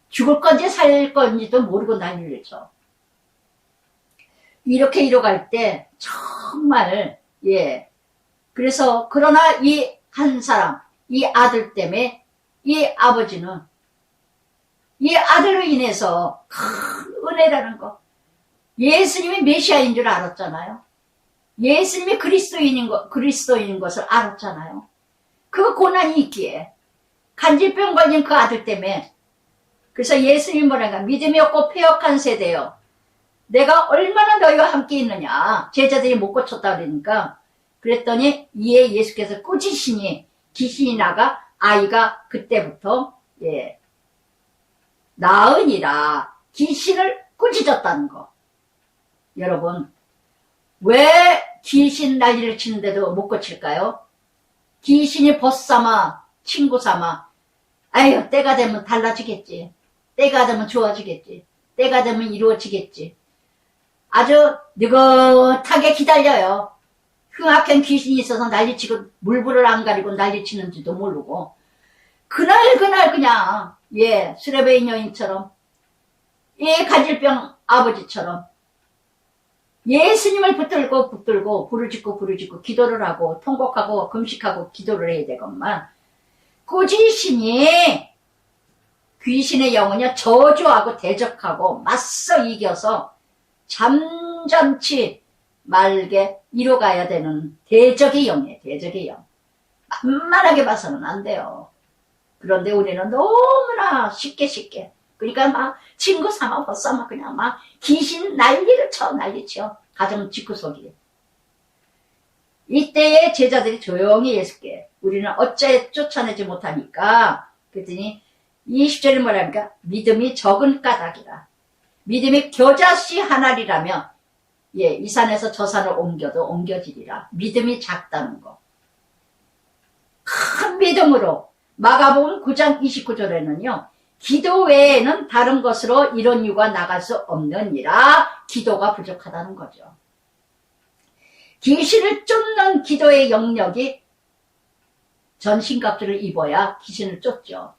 죽을 건지 살 건지도 모르고 난리를 쳐. 이렇게 이뤄갈 때 정말 그래서 그러나 이 한 사람, 이 아들 때문에 이 아버지는 이 아들로 인해서 큰 은혜라는 거, 예수님이 메시아인 줄 알았잖아요. 예수님이 그리스도인인 것을 알았잖아요. 그 고난이 있기에 간질병 걸린 그 아들 때문에. 그래서 예수님이 뭐랄까, 믿음이 없고 패역한 세대여, 내가 얼마나 너희와 함께 있느냐. 제자들이 못 고쳤다 그러니까, 그랬더니 이에 예수께서 꾸짖으시니 귀신이 나가 아이가 그때부터 나으니라. 귀신을 꾸짖었다는 거. 여러분, 왜 귀신 난리를 치는데도 못 고칠까요? 귀신이 벗삼아 친구 삼아, 아유 때가 되면 달라지겠지, 때가 되면 좋아지겠지, 때가 되면 이루어지겠지, 아주 느긋하게 기다려요. 흉악한 귀신이 있어서 난리치고 물불을 안 가리고 난리치는지도 모르고 그날 그냥 수레베인 여인처럼, 간질병 아버지처럼 예수님을 붙들고 부르짖고 기도를 하고 통곡하고 금식하고 기도를 해야 되건만, 꾸짖으시니 귀신의 영은요 저주하고 대적하고 맞서 이겨서 잠잠치 말게 이뤄가야 되는 대적의 영이에요. 대적의 영. 만만하게 봐서는 안 돼요. 그런데 우리는 너무나 쉽게 그러니까 막 친구 삼아 벗삼아 그냥 막 귀신 난리쳐 가정 집구석이. 이때에 제자들이 조용히 예수께, 우리는 어째 쫓아내지 못하니까. 그랬더니 20절에 뭐랍니까? 믿음이 적은 까닭이라. 믿음이 겨자씨 하나리라며 이 산에서 저 산을 옮겨도 옮겨지리라. 믿음이 작다는 거. 큰 믿음으로 마가복음 9장 29절에는요 기도 외에는 다른 것으로 이런 이유가 나갈 수 없느니라. 기도가 부족하다는 거죠. 귀신을 쫓는 기도의 영역이 전신갑주를 입어야 귀신을 쫓죠.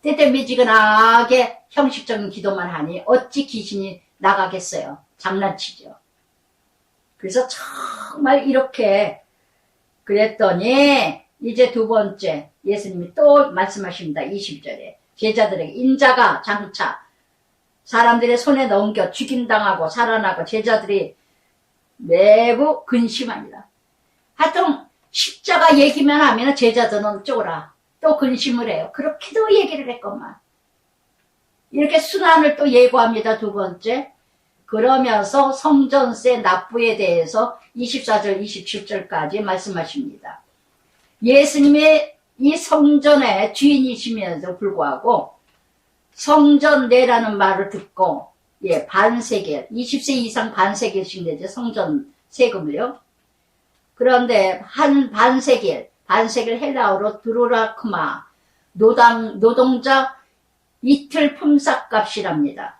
때때미지근하게 형식적인 기도만 하니 어찌 귀신이 나가겠어요. 장난치죠. 그래서 정말 이렇게 그랬더니 이제 두 번째 예수님이 또 말씀하십니다. 20절에 제자들에게 인자가 장차 사람들의 손에 넘겨 죽임당하고 살아나고 제자들이 매우 근심하니라. 하여튼 십자가 얘기만 하면 제자들은 쫄아. 또 근심을 해요. 그렇게도 얘기를 했건만. 이렇게 순환을 또 예고합니다. 두 번째. 그러면서 성전세 납부에 대해서 24절 27절까지 말씀하십니다. 예수님의 이 성전의 주인이시면서 불구하고 성전내라는 말을 듣고 반세겔, 20세 이상 반세겔씩 내죠. 성전 세금을요. 그런데 한 반세겔 헬라어로 드로라크마, 노동자 이틀 품삯값이랍니다.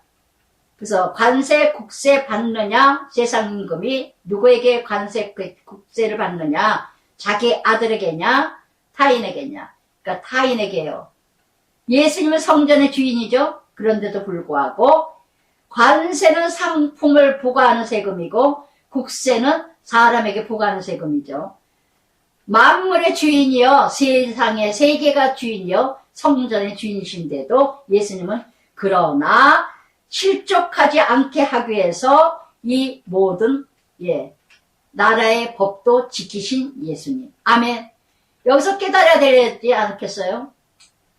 그래서 관세, 국세 받느냐, 세상임금이 누구에게 관세, 국세를 받느냐, 자기 아들에게냐, 타인에게냐. 그러니까 타인에게요. 예수님은 성전의 주인이죠. 그런데도 불구하고 관세는 상품을 부과하는 세금이고 국세는 사람에게 부과하는 세금이죠. 만물의 주인이요, 세상의 세계가 주인이요, 성전의 주인이신데도 예수님은 그러나 실족하지 않게 하기 위해서 이 모든 나라의 법도 지키신 예수님. 아멘. 여기서 깨달아야 되지 않겠어요?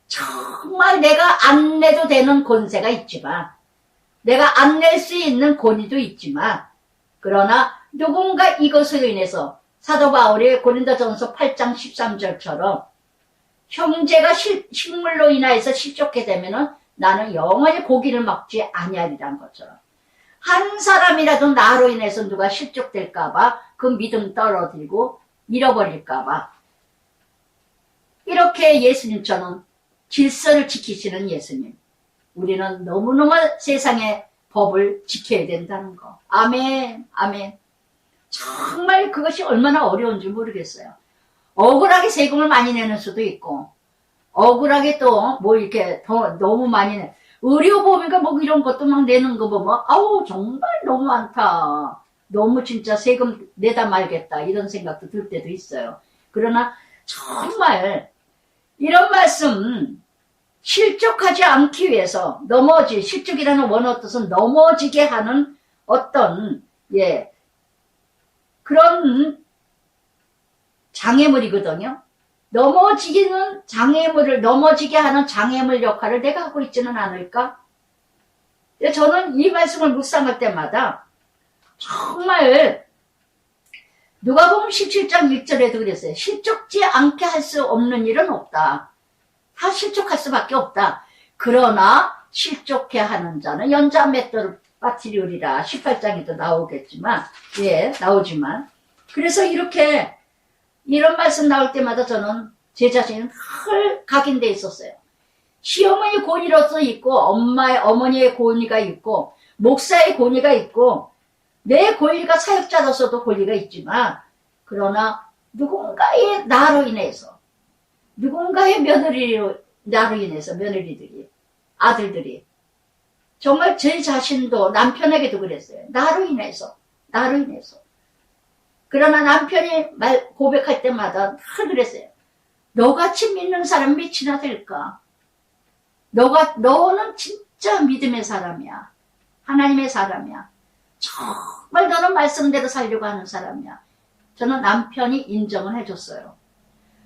정말 내가 안 내도 되는 권세가 있지만, 내가 안 낼 수 있는 권위도 있지만, 그러나 누군가 이것으로 인해서 사도 바울이 고린도전서 8장 13절처럼 형제가 식물로 인하여서 실족하게 되면은 나는 영원히 고기를 먹지 아니하리라는 것처럼, 한 사람이라도 나로 인해서 누가 실족될까봐 그 믿음 떨어뜨리고 잃어버릴까봐, 이렇게 예수님처럼 질서를 지키시는 예수님, 우리는 너무너무 세상의 법을 지켜야 된다는 거. 아멘, 아멘. 정말 그것이 얼마나 어려운지 모르겠어요. 억울하게 세금을 많이 내는 수도 있고, 억울하게 또 뭐 이렇게 더 너무 많이 의료보험인가 뭐 이런 것도 막 내는 거 보면 아우 정말 너무 많다. 너무 진짜 세금 내다 말겠다 이런 생각도 들 때도 있어요. 그러나 정말 이런 말씀 실족하지 않기 위해서 실족이라는 원어 뜻은 넘어지게 하는 어떤 그런 장애물이거든요. 넘어지게 하는 장애물 역할을 내가 하고 있지는 않을까? 저는 이 말씀을 묵상할 때마다 정말 누가복음 17장 1절에도 그랬어요. 실족지 않게 할 수 없는 일은 없다. 다 실족할 수밖에 없다. 그러나 실족해 하는 자는 연자 맷돌을 빠뜨리우리라. 18장에도 나오지만 그래서 이런 말씀 나올 때마다 저는 제 자신은 늘 각인돼 있었어요. 시어머니 권위로서 있고 어머니의 권위가 있고 목사의 권위가 있고 내 권리가 사역자로서도 권리가 있지만 그러나 누군가의 나로 인해서 누군가의 나로 인해서 며느리들이 아들들이 정말 제 자신도 남편에게도 그랬어요. 나로 인해서 그러나 남편이 고백할 때마다 늘 그랬어요. 너같이 믿는 사람 미치나 될까? 너는 진짜 믿음의 사람이야. 하나님의 사람이야. 정말 너는 말씀대로 살려고 하는 사람이야. 저는 남편이 인정을 해줬어요.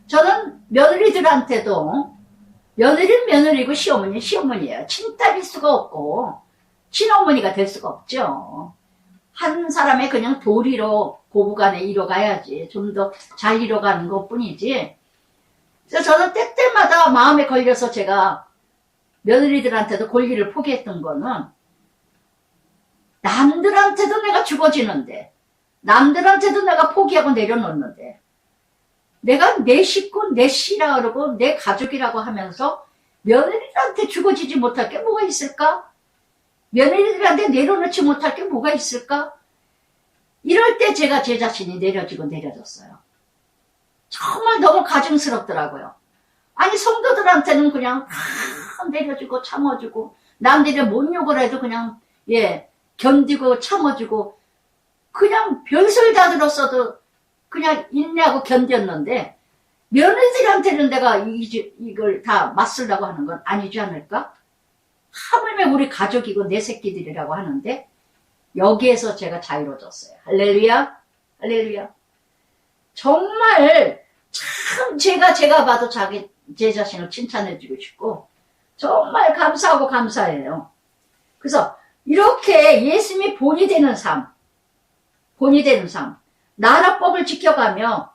저는 며느리들한테도 며느리는 며느리고 시어머니는 시어머니예요. 친딸일 수가 없고 친어머니가 될 수가 없죠. 한 사람의 그냥 도리로 고부간에 이뤄가야지. 좀 더 잘 이뤄가는 것 뿐이지. 그래서 저는 때때마다 마음에 걸려서 제가 며느리들한테도 권리를 포기했던 거는 남들한테도 내가 죽어지는데 남들한테도 내가 포기하고 내려놓는데 내가 내 식구 내 씨라 그러고 내 가족이라고 하면서 며느리들한테 죽어지지 못할 게 뭐가 있을까? 며느리들한테 내려놓지 못할 게 뭐가 있을까? 이럴 때 제가 제 자신이 내려지고 내려졌어요. 정말 너무 가증스럽더라고요. 아니 성도들한테는 그냥 다 내려주고 참아주고 남들이 뭔 욕을 해도 그냥 견디고 참아주고 그냥 별소리 다 들었어도 그냥 인내하고 견뎠는데 며느리들한테는 내가 이걸 다 맞으려고 하는 건 아니지 않을까? 하물며 우리 가족이고 내 새끼들이라고 하는데 여기에서 제가 자유로워졌어요. 할렐루야 할렐루야. 정말 참 제가 봐도 제 자신을 칭찬해주고 싶고 정말 감사하고 감사해요. 그래서 이렇게 예수님이 본이 되는 삶 나라법을 지켜가며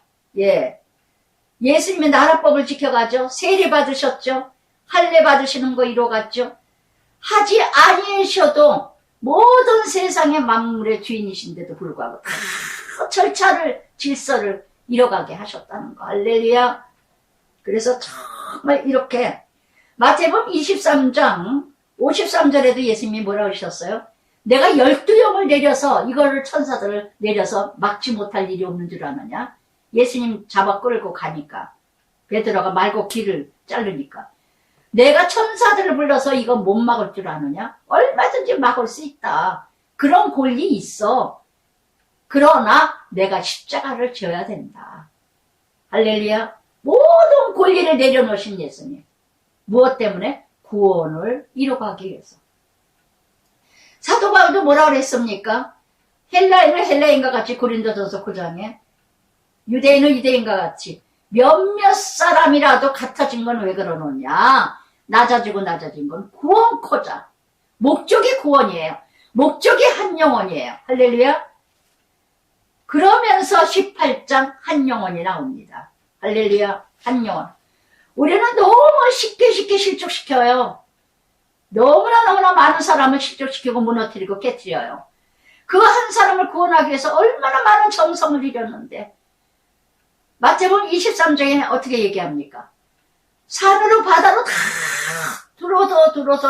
예수님의 나라법을 지켜가죠. 세례 받으셨죠. 할례 받으시는 거 이뤄갔죠. 하지 아니하셔도 모든 세상의 만물의 주인이신데도 불구하고 다 질서를 이뤄가게 하셨다는 거. 할렐루야. 그래서 정말 이렇게 마태복음 23장 53절에도 예수님이 뭐라고 하셨어요? 내가 12영을 내려서 이거를 천사들을 내려서 막지 못할 일이 없는 줄 아느냐? 예수님 잡아 끌고 가니까 베드로가 말고 길을 자르니까 내가 천사들을 불러서 이거 못 막을 줄 아느냐? 얼마든지 막을 수 있다. 그런 권리 있어. 그러나 내가 십자가를 져야 된다. 할렐루야. 모든 권리를 내려놓으신 예수님. 무엇 때문에? 구원을 이뤄가기 위해서. 사도 바울도 뭐라 그랬습니까? 헬라인은 헬라인과 같이 고린도전서 9장에 유대인은 유대인과 같이 몇몇 사람이라도 같아진 건 왜 그러느냐? 낮아진 건 구원코자. 목적이 구원이에요. 목적이 한 영혼이에요. 할렐루야. 그러면서 18장 한 영혼이 나옵니다. 할렐루야. 한 영혼. 우리는 너무 쉽게 실족시켜요. 너무나 많은 사람을 실족시키고 무너뜨리고 깨뜨려요. 그 한 사람을 구원하기 위해서 얼마나 많은 정성을 들였는데 마태복음 23장에 어떻게 얘기합니까? 산으로 바다로 다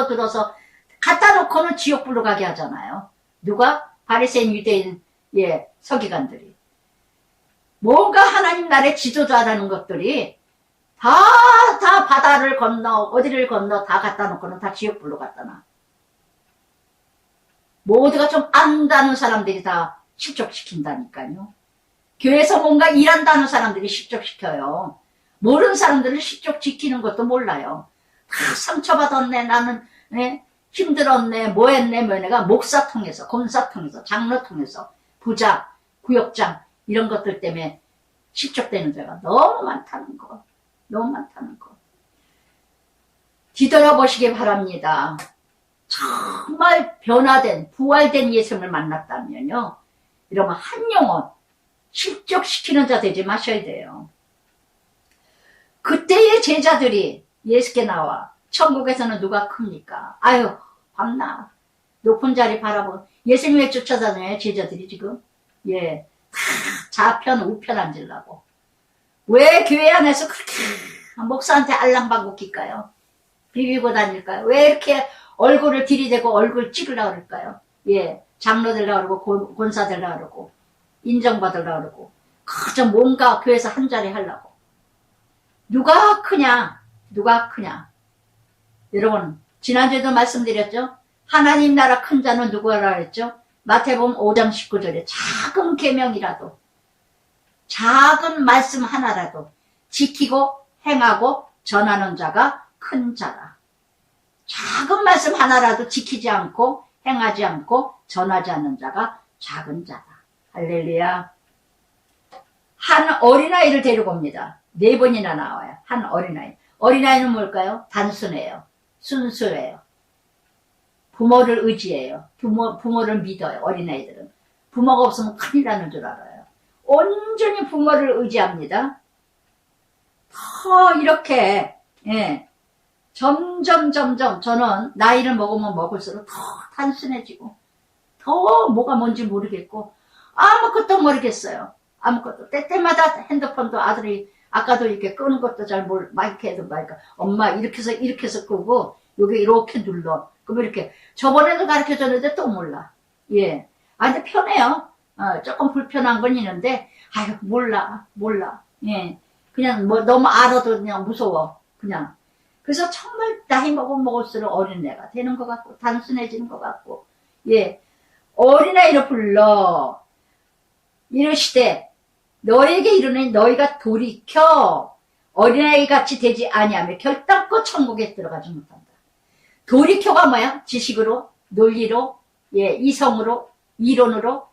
들어서 갖다 놓고는 지옥불로 가게 하잖아요. 누가? 바리새인 유대인 서기관들이. 뭔가 하나님 나라의 지도자라는 것들이 다 바다를 건너 어디를 건너 다 갖다 놓고는 다 지옥불로 갖다 놔. 모두가 좀 안다는 사람들이 다 실족시킨다니까요. 교회에서 뭔가 일한다는 사람들이 실족시켜요. 모르는 사람들은 실족시키는 것도 몰라요. 다 상처받았네, 나는, 네? 힘들었네, 뭐했네, 뭐했네가 목사 통해서, 권사 통해서, 장로 통해서, 부자, 구역장, 이런 것들 때문에 실족되는 죄가 너무 많다는 거. 너무 많다는 거. 뒤돌아보시기 바랍니다. 정말 변화된, 부활된 예수님을 만났다면요. 이러면 한 영혼, 실족시키는 자 되지 마셔야 돼요. 그때의 제자들이 예수께 나와 천국에서는 누가 큽니까? 아유, 밤낮 높은 자리 바라보고 예수님을 쫓아다녀요. 제자들이 지금 예, 다 좌편 우편 앉으려고. 왜 교회 안에서 그렇게 목사한테 알랑방귀 낄까요? 비비고 다닐까요? 왜 이렇게 얼굴을 들이대고 얼굴 찍으려고 그럴까요? 예, 장로 되려고 그러고 권사 되려고 그러고 인정받으려고 그러고 그저 뭔가 교회에서 한 자리 하려고. 누가 크냐? 누가 크냐? 여러분, 지난주에도 말씀드렸죠? 하나님 나라 큰 자는 누구라 그랬죠? 마태복음 5장 19절에 작은 계명이라도, 작은 말씀 하나라도 지키고 행하고 전하는 자가 큰 자라. 작은 말씀 하나라도 지키지 않고 행하지 않고 전하지 않는 자가 작은 자다. 할렐루야. 한 어린아이를 데리고 옵니다. 4번이나 나와요. 한 어린아이. 어린아이는 뭘까요? 단순해요. 순수해요. 부모를 의지해요. 부모를 믿어요. 어린아이들은. 부모가 없으면 큰일 나는 줄 알아요. 온전히 부모를 의지합니다. 더 이렇게 예, 점점 저는 나이를 먹으면 먹을수록 더 단순해지고 더 뭐가 뭔지 모르겠고 아무것도 모르겠어요. 아무것도. 때때마다 핸드폰도 아들이 아까도 이렇게 끄는 것도 잘 마이크 해도 마이크. 엄마 이렇게 해서 끄고 여기 이렇게 눌러. 그럼 이렇게 저번에도 가르쳐줬는데 또 몰라. 예. 아 근데 편해요. 조금 불편한 건 있는데 아유 몰라. 예. 그냥 뭐 너무 알아도 그냥 무서워. 그냥. 그래서 정말 나이 먹을수록 어린애가 되는 것 같고 단순해지는 것 같고 예. 어린아이를 불러 이르시되 너에게 이르는 너희가 돌이켜 어린아이 같이 되지 아니하며 결단코 천국에 들어가지 못한다. 돌이켜가 뭐야? 지식으로, 논리로, 예, 이성으로, 이론으로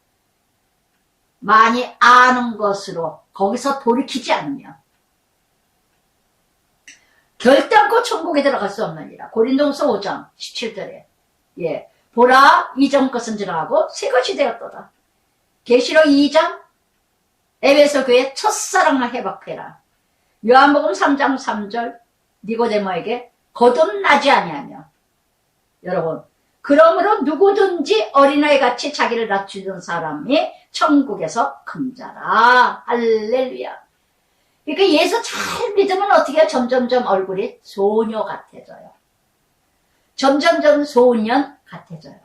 많이 아는 것으로 거기서 돌이키지 않으며 결단코 천국에 들어갈 수 없느니라. 고린도후서 5장 17절에 예, 보라 이전 것은 지나가고 새 것이 되었도다. 계시록 2장 에베소 교회 첫사랑을 회복해라. 요한복음 3장 3절 니고데모에게 거듭나지 아니하며 여러분 그러므로 누구든지 어린아이 같이 자기를 낮추던 사람이 천국에서 큰 자라. 할렐루야. 그러니까 예수 잘 믿으면 어떻게 해요? 점점점 얼굴이 소녀 같아져요. 점점점 소년 같아져요.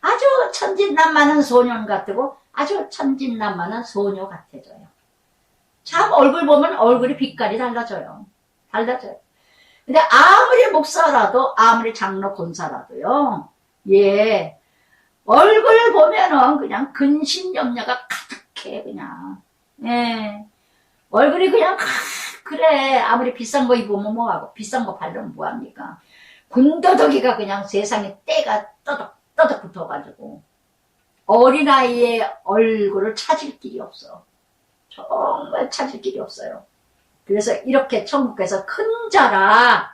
아주 천진난만한 소년 같고 아주 천진난만한 소녀 같아져요. 참 얼굴 보면 얼굴이 빛깔이 달라져요. 근데 아무리 목사라도 아무리 장로 권사라도요. 예. 얼굴 보면은 그냥 근심염려가 가득해 그냥. 예. 얼굴이 그냥 그래 아무리 비싼 거 입으면 뭐하고 비싼 거 바르면 뭐합니까. 군더더기가 그냥 세상에 때가 떠덕 붙어가지고 어린아이의 얼굴을 찾을 길이 없어. 정말 찾을 길이 없어요. 그래서 이렇게 천국에서 큰 자라.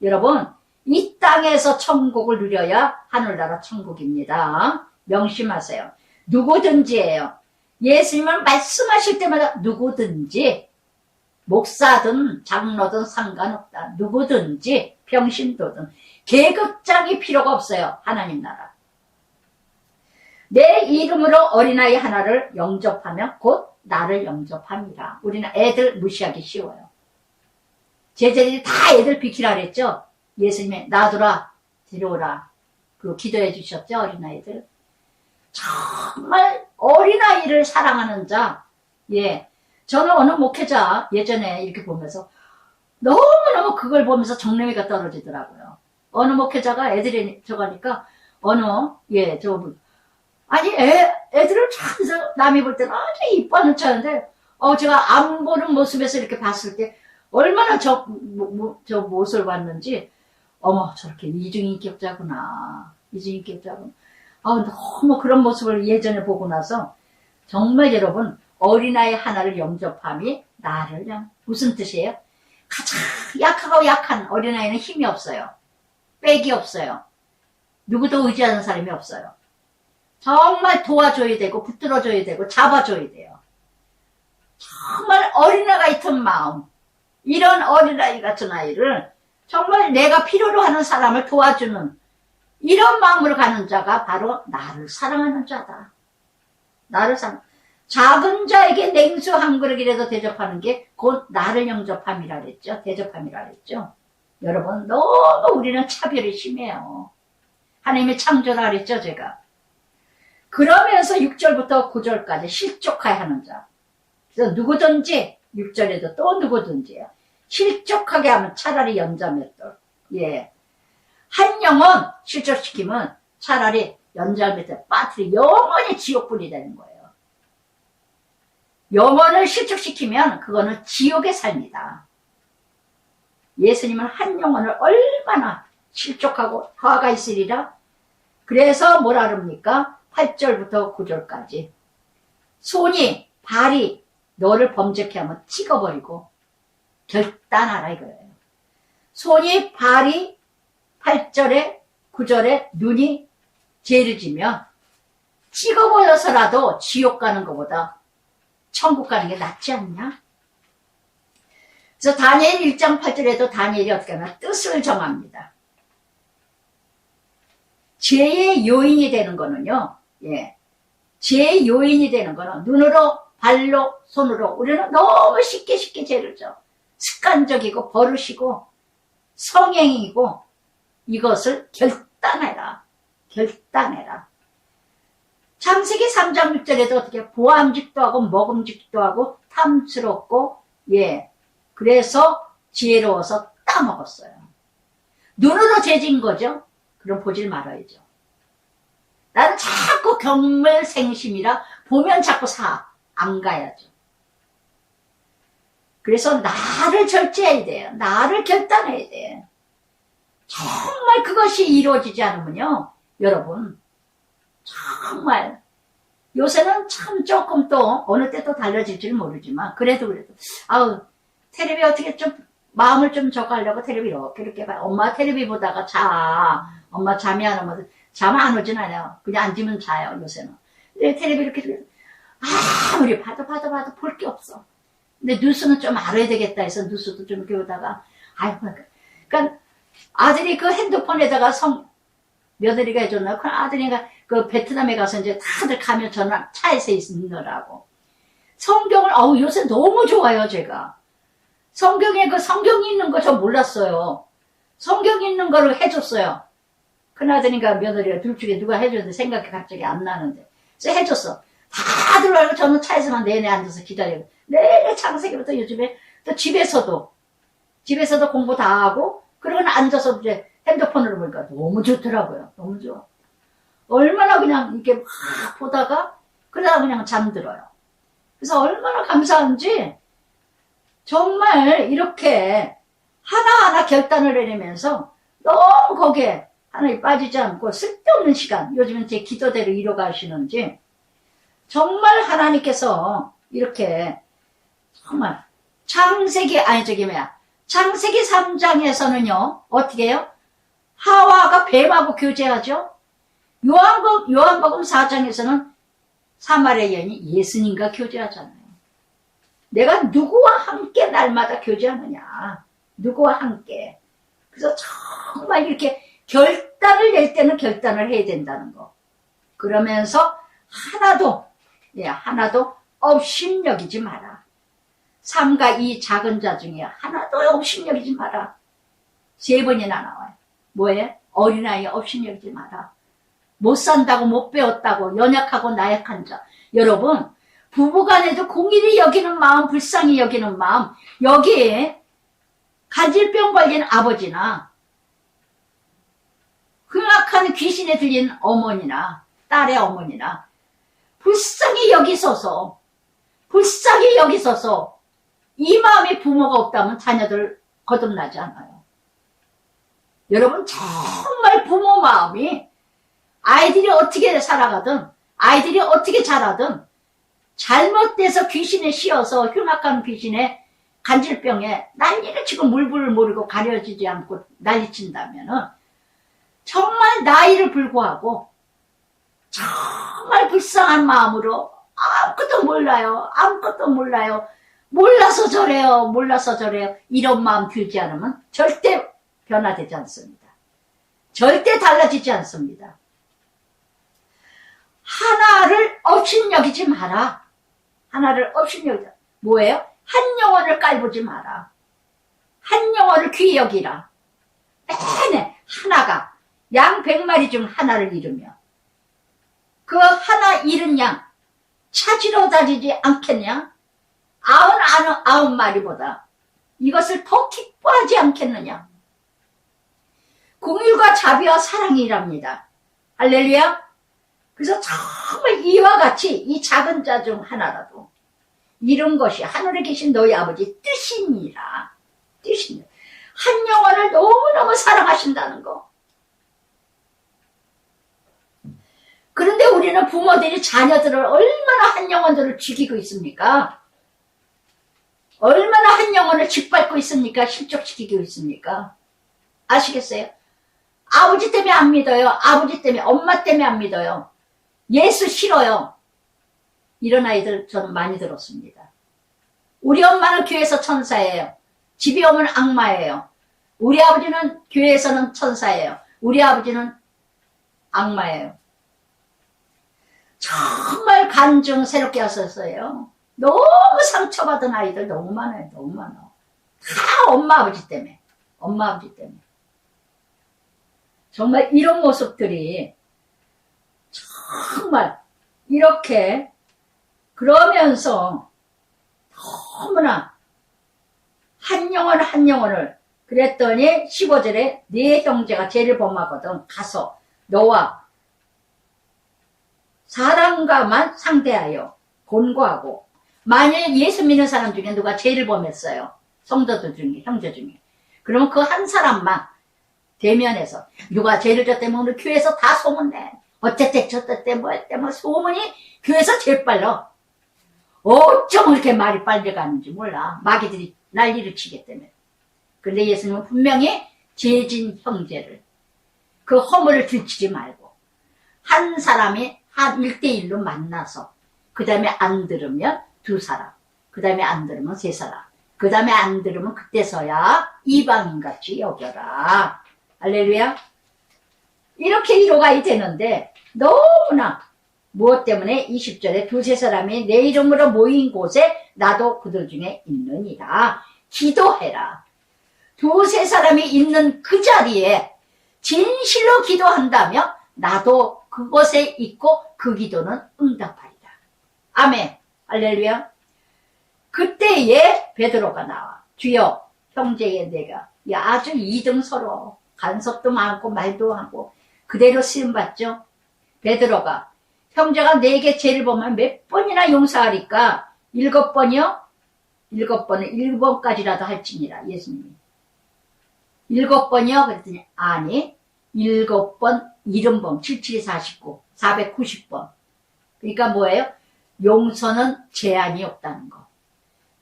여러분 이 땅에서 천국을 누려야 하늘나라 천국입니다. 명심하세요. 누구든지예요. 예수님은 말씀하실 때마다 누구든지 목사든 장로든 상관없다. 누구든지 병신도든 계급장이 필요가 없어요. 하나님 나라. 내 이름으로 어린아이 하나를 영접하면 곧 나를 영접함이라. 우리는 애들 무시하기 쉬워요. 제자들이 다 애들 비키라 그랬죠. 예수님이 놔두라 데려오라 그리고 기도해 주셨죠. 어린아이들. 정말 어린아이를 사랑하는 자. 예, 저는 어느 목회자 예전에 이렇게 보면서 너무너무 그걸 보면서 정내미가 떨어지더라고요. 어느 목회자가 애들이 저가니까 어느 예, 아니 애들을 참 남이 볼 때는 아주 이뻐하는 차인데 제가 안 보는 모습에서 이렇게 봤을 때 얼마나 저 모습을 봤는지 어머 저렇게 이중인격자구나. 이중인격자구나. 너무 그런 모습을 예전에 보고 나서 정말 여러분 어린아이 하나를 영접함이 나를 그냥 무슨 뜻이에요? 가장 약하고 약한 어린아이는 힘이 없어요. 백이 없어요. 누구도 의지하는 사람이 없어요. 정말 도와줘야 되고 붙들어줘야 되고 잡아줘야 돼요. 정말 어린아이 같은 마음, 이런 어린아이 같은 아이를 정말 내가 필요로 하는 사람을 도와주는 이런 마음으로 가는 자가 바로 나를 사랑하는 자다. 나를 작은 자에게 냉수 한 그릇이라도 대접하는 게 곧 나를 영접함이라 그랬죠. 대접함이라 그랬죠. 여러분 너무 우리는 차별이 심해요. 하나님의 창조라 그랬죠 제가. 그러면서 6절부터 9절까지 실족하여 하는 자. 그래서 누구든지 6절에도 또 누구든지요. 실족하게 하면 차라리 연자맷돌. 예. 한 영혼 실족시키면 차라리 연자맷돌 빠뜨리 영원히 지옥불이 되는 거예요. 영혼을 실족시키면 그거는 지옥의 삶이다. 예수님은 한 영혼을 얼마나 실족하고 화가 있으리라. 그래서 뭐라 그럽니까? 8절부터 9절까지 손이 발이 너를 범죄케 하면 찍어버리고 결단하라 이거예요. 손이 발이 8절에 9절에 눈이 죄를 지면 찍어버려서라도 지옥 가는 것보다 천국 가는 게 낫지 않냐? 그래서 다니엘 1장 8절에도 다니엘이 어떻게 하나 뜻을 정합니다. 죄의 요인이 되는 거는요, 예. 죄의 요인이 되는 거는 눈으로, 발로, 손으로 우리는 너무 쉽게 죄를 져. 습관적이고 버릇이고 성행이고 이것을 결단해라. 결단해라. 창세기 3장 6절에도 어떻게 보암직도 하고 먹음직도 하고 탐스럽고 예. 그래서 지혜로워서 따먹었어요. 눈으로 죄진 거죠. 그럼 보질 말아야죠. 나는 자꾸 경멸생심이라 보면 자꾸 안 가야죠. 그래서 나를 절제해야 돼요. 나를 결단해야 돼요. 정말 그것이 이루어지지 않으면요. 여러분 정말 요새는 참 조금 또 어느 때 또 달라질지는 모르지만 그래도 텔레비 어떻게 좀 마음을 좀 저가려고 텔레비 이렇게 봐. 엄마 텔레비 보다가 엄마 잠이 안 오면 잠 안 오진 않아요. 그냥 앉으면 자요 요새는. 근데 텔레비 이렇게 아무리 봐도 볼 게 없어. 근데 뉴스는 좀 알아야 되겠다 해서 뉴스도 좀 이렇게 보다가 그러니까 아들이 그 핸드폰에다가 며느리가 해줬나? 그 아들이가 그 베트남에 가서 이제 다들 가면 전화 차에서 있느라고 성경을 요새 너무 좋아요 제가. 성경에 그 성경이 있는 거 저 몰랐어요. 성경이 있는 거를 해줬어요. 큰아들인가 며느리가 둘 중에 누가 해줬는데 생각이 갑자기 안 나는데. 그래서 해줬어. 다들 알고 저는 차에서만 내내 앉아서 기다리고. 내내 창세기부터 요즘에 또 집에서도 공부 다 하고, 그러고 앉아서 이제 핸드폰으로 보니까 너무 좋더라고요. 너무 좋아. 얼마나 그냥 이렇게 막 보다가, 그러다가 그냥 잠들어요. 그래서 얼마나 감사한지, 정말 이렇게 하나하나 결단을 해내면서 너무 거기에 하나님 빠지지 않고 쓸데없는 시간, 요즘은 제 기도대로 이뤄가시는지 정말 하나님께서 이렇게 정말 창세기 3장에서는요 어떻게 해요? 하와가 뱀하고 교제하죠. 요한복음 4장에서는 사마리아 여인이 예수님과 교제하잖아요. 내가 누구와 함께 날마다 교제하느냐. 누구와 함께. 그래서 정말 이렇게 결단을 낼 때는 결단을 해야 된다는 거. 그러면서 하나도 업신여기지 마라. 삼가 이 작은 자 중에 하나도 업신여기지 마라. 3번이나 나와요. 뭐예요? 어린아이 업신여기지 마라. 못 산다고 못 배웠다고 연약하고 나약한 자. 여러분 부부간에도 공일이 여기는 마음, 불쌍히 여기는 마음, 여기에 간질병 걸린 아버지나 흉악한 귀신에 들린 어머니나 딸의 어머니나 불쌍히 여기소서. 불쌍히 여기소서. 이 마음이 부모가 없다면 자녀들 거듭나지 않아요. 여러분, 정말 부모 마음이 아이들이 어떻게 살아가든 아이들이 어떻게 자라든 잘못돼서 귀신에 씌어서 흉악한 귀신에 간질병에 난리를 치고 물불을 모르고 가려지지 않고 난리친다면은 정말 나이를 불구하고 정말 불쌍한 마음으로 아무것도 몰라요. 몰라서 저래요. 이런 마음 들지 않으면 절대 변화되지 않습니다. 절대 달라지지 않습니다. 하나를 업신여기지 마라. 뭐예요? 한 영혼을 깔보지 마라. 한 영혼을 귀히 여기라. 내내 하나가 양 100마리 중 하나를 잃으며 그 하나 잃은 양 찾으러 다니지 않겠냐? 99마리보다 이것을 더 기뻐하지 않겠느냐? 공의와 자비와 사랑이랍니다. 할렐루야. 그래서 정말 이와 같이 이 작은 자 중 하나라도 이런 것이 하늘에 계신 너희 아버지 뜻이니라. 한 영혼을 너무너무 사랑하신다는 거. 그런데 우리는 부모들이 자녀들을 얼마나 한 영혼들을 죽이고 있습니까? 얼마나 한 영혼을 짓밟고 있습니까? 실족시키고 있습니까? 아시겠어요? 아버지 때문에 안 믿어요. 아버지 때문에, 엄마 때문에 안 믿어요. 예수 싫어요. 이런 아이들 저는 많이 들었습니다. 우리 엄마는 교회에서 천사예요. 집에 오면 악마예요. 우리 아버지는 교회에서는 천사예요. 우리 아버지는 악마예요. 정말 간증 새롭게 하셨어요. 너무 상처받은 아이들 너무 많아요. 다 엄마 아버지 때문에. 정말 이런 모습들이 정말 이렇게 그러면서 너무나 한 영혼을 그랬더니 15절에 네 형제가 죄를 범하거든 가서 너와 사람과만 상대하여 권고하고 만일 예수 믿는 사람 중에 누가 죄를 범했어요. 성도들 중에 형제 중에 그러면 그 한 사람만 대면해서 누가 죄를 졌대 오늘 교회에서 다 소문내 어쨌대 저쨌대 뭐했대 뭐 소문이 교회에서 제일 빨라. 어쩜 그렇게 말이 빨리 가는지 몰라. 마귀들이 난리를 치겠다며. 그런데 예수님은 분명히 죄진 형제를 그 허물을 들키지 말고 한 사람이 한 1대1로 만나서 그 다음에 안 들으면 2사람 그 다음에 안 들으면 3사람 그 다음에 안 들으면 그때서야 이방인같이 여겨라. 할렐루야. 이렇게 이루어가야 되는데 너무나 무엇 때문에 20절에 2-3사람이 내 이름으로 모인 곳에 나도 그들 중에 있느니라. 기도해라. 2-3사람이 있는 그 자리에 진실로 기도한다면 나도 그곳에 있고 그 기도는 응답하리라. 아멘. 할렐루야. 그때에 베드로가 나와 주여 형제의 내가 아주 2등 서로 간섭도 많고 말도 하고 그대로 쓰임받죠. 베드로가 형제가 내게 죄를 범하면 몇 번이나 용서하리까? 7번이요? 7번은 1번까지라도 할지니라. 예수님이 7번이요? 그랬더니 아니 7번 70번 77, 49 490번 그러니까 뭐예요? 용서는 제한이 없다는 거.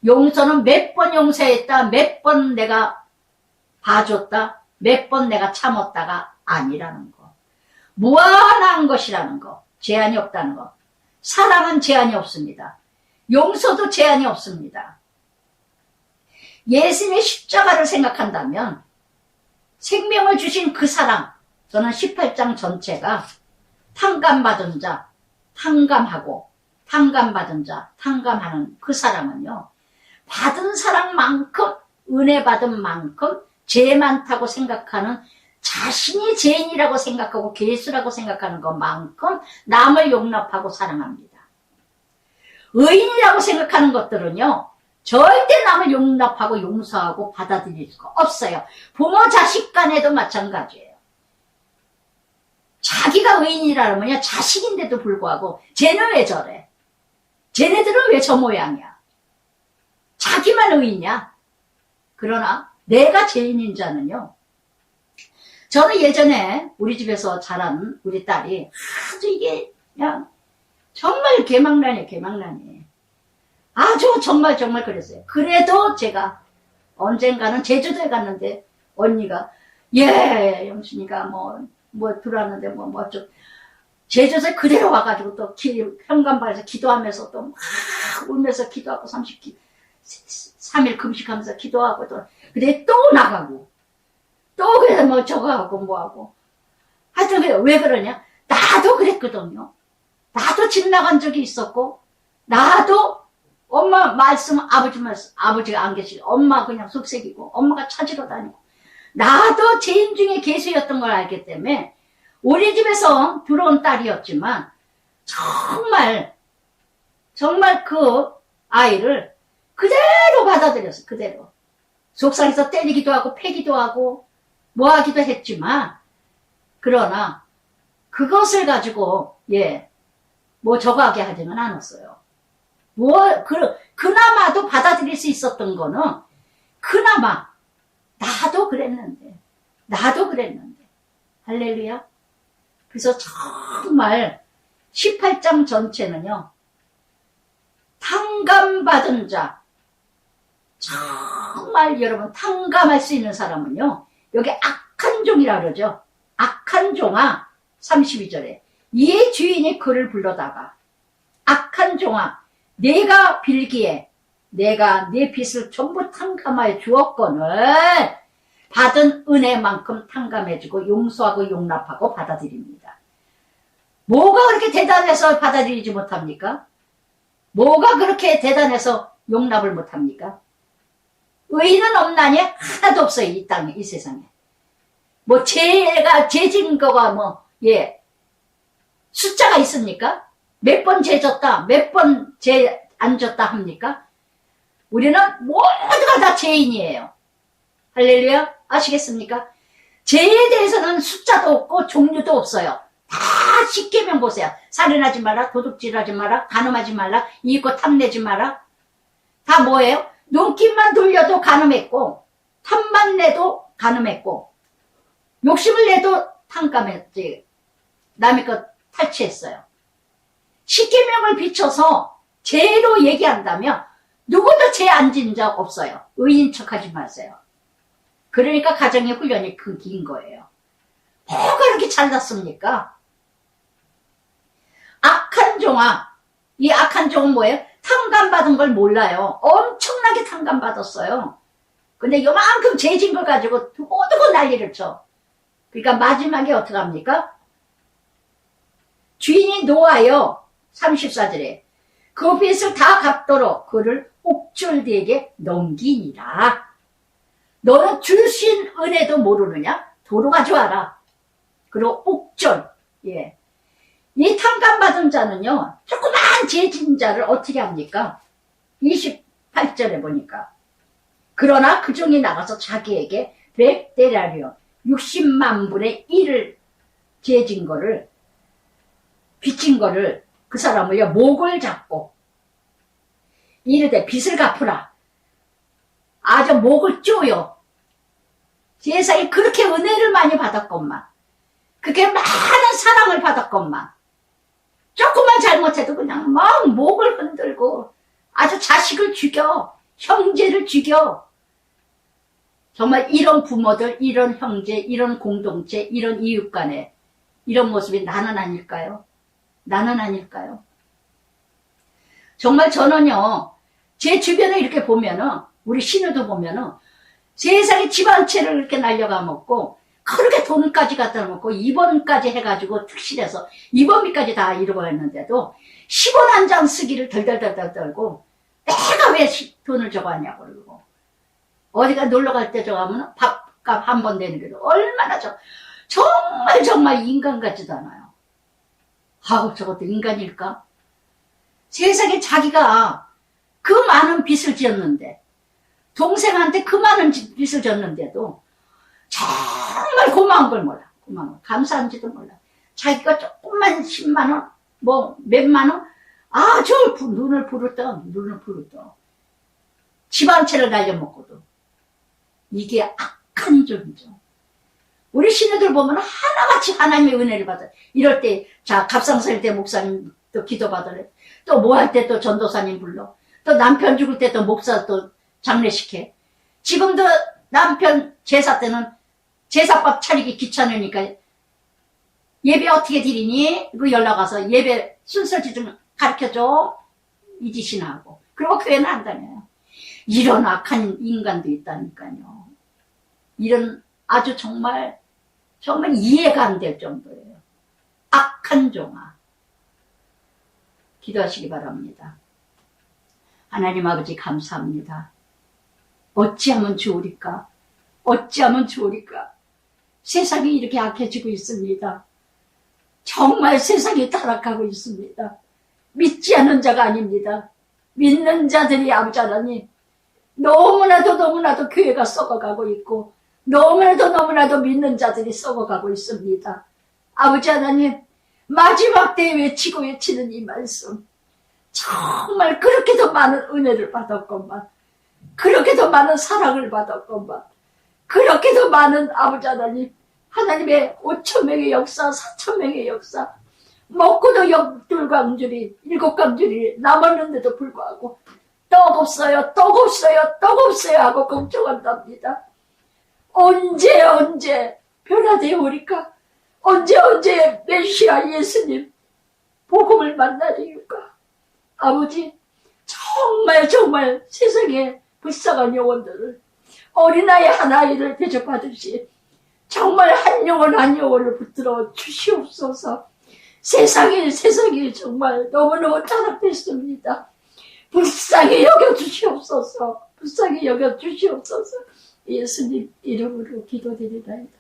용서는 몇 번 용서했다 몇 번 내가 봐줬다 몇 번 내가 참았다가 아니라는 거. 무한한 것이라는 거. 제한이 없다는 거. 사랑은 제한이 없습니다. 용서도 제한이 없습니다. 예수님의 십자가를 생각한다면 생명을 주신 그 사랑, 저는 18장 전체가 탕감받은 자, 탕감하고 탕감받은 자, 탕감하는 그 사랑은요. 받은 사랑만큼 은혜 받은 만큼 죄 많다고 생각하는 자신이 죄인이라고 생각하고 괴수라고 생각하는 것만큼 남을 용납하고 사랑합니다. 의인이라고 생각하는 것들은요. 절대 남을 용납하고 용서하고 받아들일 수가 없어요. 부모 자식 간에도 마찬가지예요. 자기가 의인이라는 뭐냐? 자식인데도 불구하고 쟤는 왜 저래? 쟤네들은 왜 저 모양이야? 자기만 의인이야. 그러나 내가 죄인인 자는요. 저는 예전에 우리 집에서 자란 우리 딸이 아주 이게 그냥 정말 개망난이에요. 개망난이. 아주 정말 그랬어요. 그래도 제가 언젠가는 제주도에 갔는데 언니가 영순이가 뭐 들어왔는데 좀 제주도에 그대로 와가지고 또 현관바에서 기도하면서 또 막 울면서 기도하고 3일 금식하면서 기도하고 또 근데 또 나가고 또 그래서 뭐 저거 하고 뭐 하고 하여튼 그래. 왜 그러냐? 나도 그랬거든요. 나도 집 나간 적이 있었고 나도 엄마 말씀 아버지가 안 계시고 엄마 그냥 속색이고 엄마가 찾으러 다니고 나도 죄인 중에 괴수였던 걸 알기 때문에 우리 집에서 들어온 딸이었지만 정말 그 아이를 그대로 받아들였어. 그대로. 속상해서 때리기도 하고 패기도 하고 뭐 하기도 했지만 그러나 그것을 가지고 뭐 저거 하게 하지는 않았어요. 그나마도 받아들일 수 있었던 거는 그나마 나도 그랬는데 할렐루야. 그래서 정말 18장 전체는요. 탕감받은 자 정말 여러분 탕감할 수 있는 사람은요. 여기 악한 종이라 그러죠. 악한 종아 32절에 이의 주인이 그를 불러다가 악한 종아 내가 빌기에 내가 내 빚을 전부 탕감하여 주었거늘 받은 은혜만큼 탕감해주고 용서하고 용납하고 받아들입니다. 뭐가 그렇게 대단해서 받아들이지 못합니까? 뭐가 그렇게 대단해서 용납을 못합니까? 의인은 없나니 하나도 없어요. 이 땅에 이 세상에. 뭐 죄 증거가 숫자가 있습니까? 몇 번 죄 졌다 몇 번 죄 안 졌다 합니까? 우리는 모두가 다 죄인이에요. 할렐루야. 아시겠습니까? 죄에 대해서는 숫자도 없고 종류도 없어요. 다 10계명 보세요. 살인하지 마라, 도둑질하지 마라, 간음하지 말라, 이익고 탐내지 마라. 다 뭐예요? 눈길만 돌려도 간음했고 탐만 내도 간음했고 욕심을 내도 탕감했지. 남의 것 탈취했어요. 10계명을 비춰서 죄로 얘기한다면 누구도 죄 안 진 적 없어요. 의인 척하지 마세요. 그러니까 가정의 훈련이 긴 거예요. 뭐가 이렇게 잘났습니까? 악한 종아. 이 악한 종은 뭐예요? 탕감받은 걸 몰라요. 엄청나게 탕감받았어요. 근데 요만큼 죄진 걸 가지고 두고두고 난리를 쳐. 그러니까 마지막에 어떻게 합니까? 주인이 놓아요. 34절에 그 빚을 다 갚도록 그를 옥졸들에게 넘기니라. 너는 주신 은혜도 모르느냐? 도로 가져와라. 그리고 옥졸. 이 탕감받은 자는요. 조그만 죄진 자를 어떻게 합니까? 28절에 보니까 그러나 그 종이 나가서 자기에게 100데나리온 60만 분의 1을 죄진 거를 빚진 거를 그 사람을요 목을 잡고 이르되 빚을 갚으라. 아주 목을 쪼여. 세상에 그렇게 은혜를 많이 받았건만 그렇게 많은 사랑을 받았건만 조금만 잘못해도 그냥 막 목을 흔들고 아주 자식을 죽여 형제를 죽여. 정말 이런 부모들 이런 형제 이런 공동체 이런 이웃 간에 이런 모습이 나는 아닐까요? 나는 아닐까요? 정말 저는요 제 주변에 이렇게 보면은 우리 신우도 보면은 세상에 집 한 채를 이렇게 날려가 먹고 그렇게 돈까지 갖다 놓고 입원까지 해가지고 특실해서 입원비까지 다 이루어냈는데도 10원 한 장 쓰기를 덜덜덜덜 떨고 내가 왜 돈을 저거 하냐고 그러고 어디가 놀러 갈 때 저거 하면 밥값 한 번 내는 게도 얼마나 정말 인간 같지도 않아요. 아우 저것도 인간일까? 세상에 자기가 그 많은 빚을 지었는데 동생한테 그 많은 빚을 졌는데도 정말 고마운 걸 몰라. 고마운 걸. 감사한지도 몰라. 자기가 조금만 10만원, 뭐 몇만 원, 눈을 부르떠. 집 한 채를 날려먹고도. 이게 악한 종이죠. 우리 신우들 보면 하나같이 하나님의 은혜를 받아요. 이럴 때, 자, 갑상선 때 목사님 또 기도 받으래. 또 뭐 할 때 또 전도사님 불러. 또 남편 죽을 때 또 목사 또 장례식해. 지금도 남편 제사 때는 제사밥 차리기 귀찮으니까 예배 어떻게 드리니? 그 연락 와서 예배 순서지 좀 가르쳐줘. 이 짓이나 하고. 그리고 교회는 안 다녀요. 이런 악한 인간도 있다니까요. 이런 아주 정말 이해가 안 될 정도예요. 악한 종아. 기도하시기 바랍니다. 하나님 아버지 감사합니다. 어찌하면 좋으리까? 어찌하면 좋으리까? 세상이 이렇게 악해지고 있습니다. 정말 세상이 타락하고 있습니다. 믿지 않는 자가 아닙니다. 믿는 자들이 아버지 하나님 너무나도 교회가 썩어가고 있고 너무나도 믿는 자들이 썩어가고 있습니다. 아버지 하나님 마지막 때에 외치는 이 말씀 정말 그렇게도 많은 은혜를 받았건만 그렇게도 많은 사랑을 받았건만 그렇게도 많은 아버지 하나님 하나님의 5,000명의 역사 4,000명의 역사 먹고도 12광줄이 7광줄이 남았는데도 불구하고 떡 없어요 하고 걱정한답니다. 언제 변화되어 오리까? 언제 메시아 예수님 복음을 만나리까? 아버지 정말 세상에 불쌍한 영혼들을 어린아이 한 아이를 대접하듯이 정말 한 영혼을 붙들어 주시옵소서. 세상이 정말 너무너무 타락됐습니다. 불쌍히 여겨주시옵소서. 예수님 이름으로 기도드리나이다.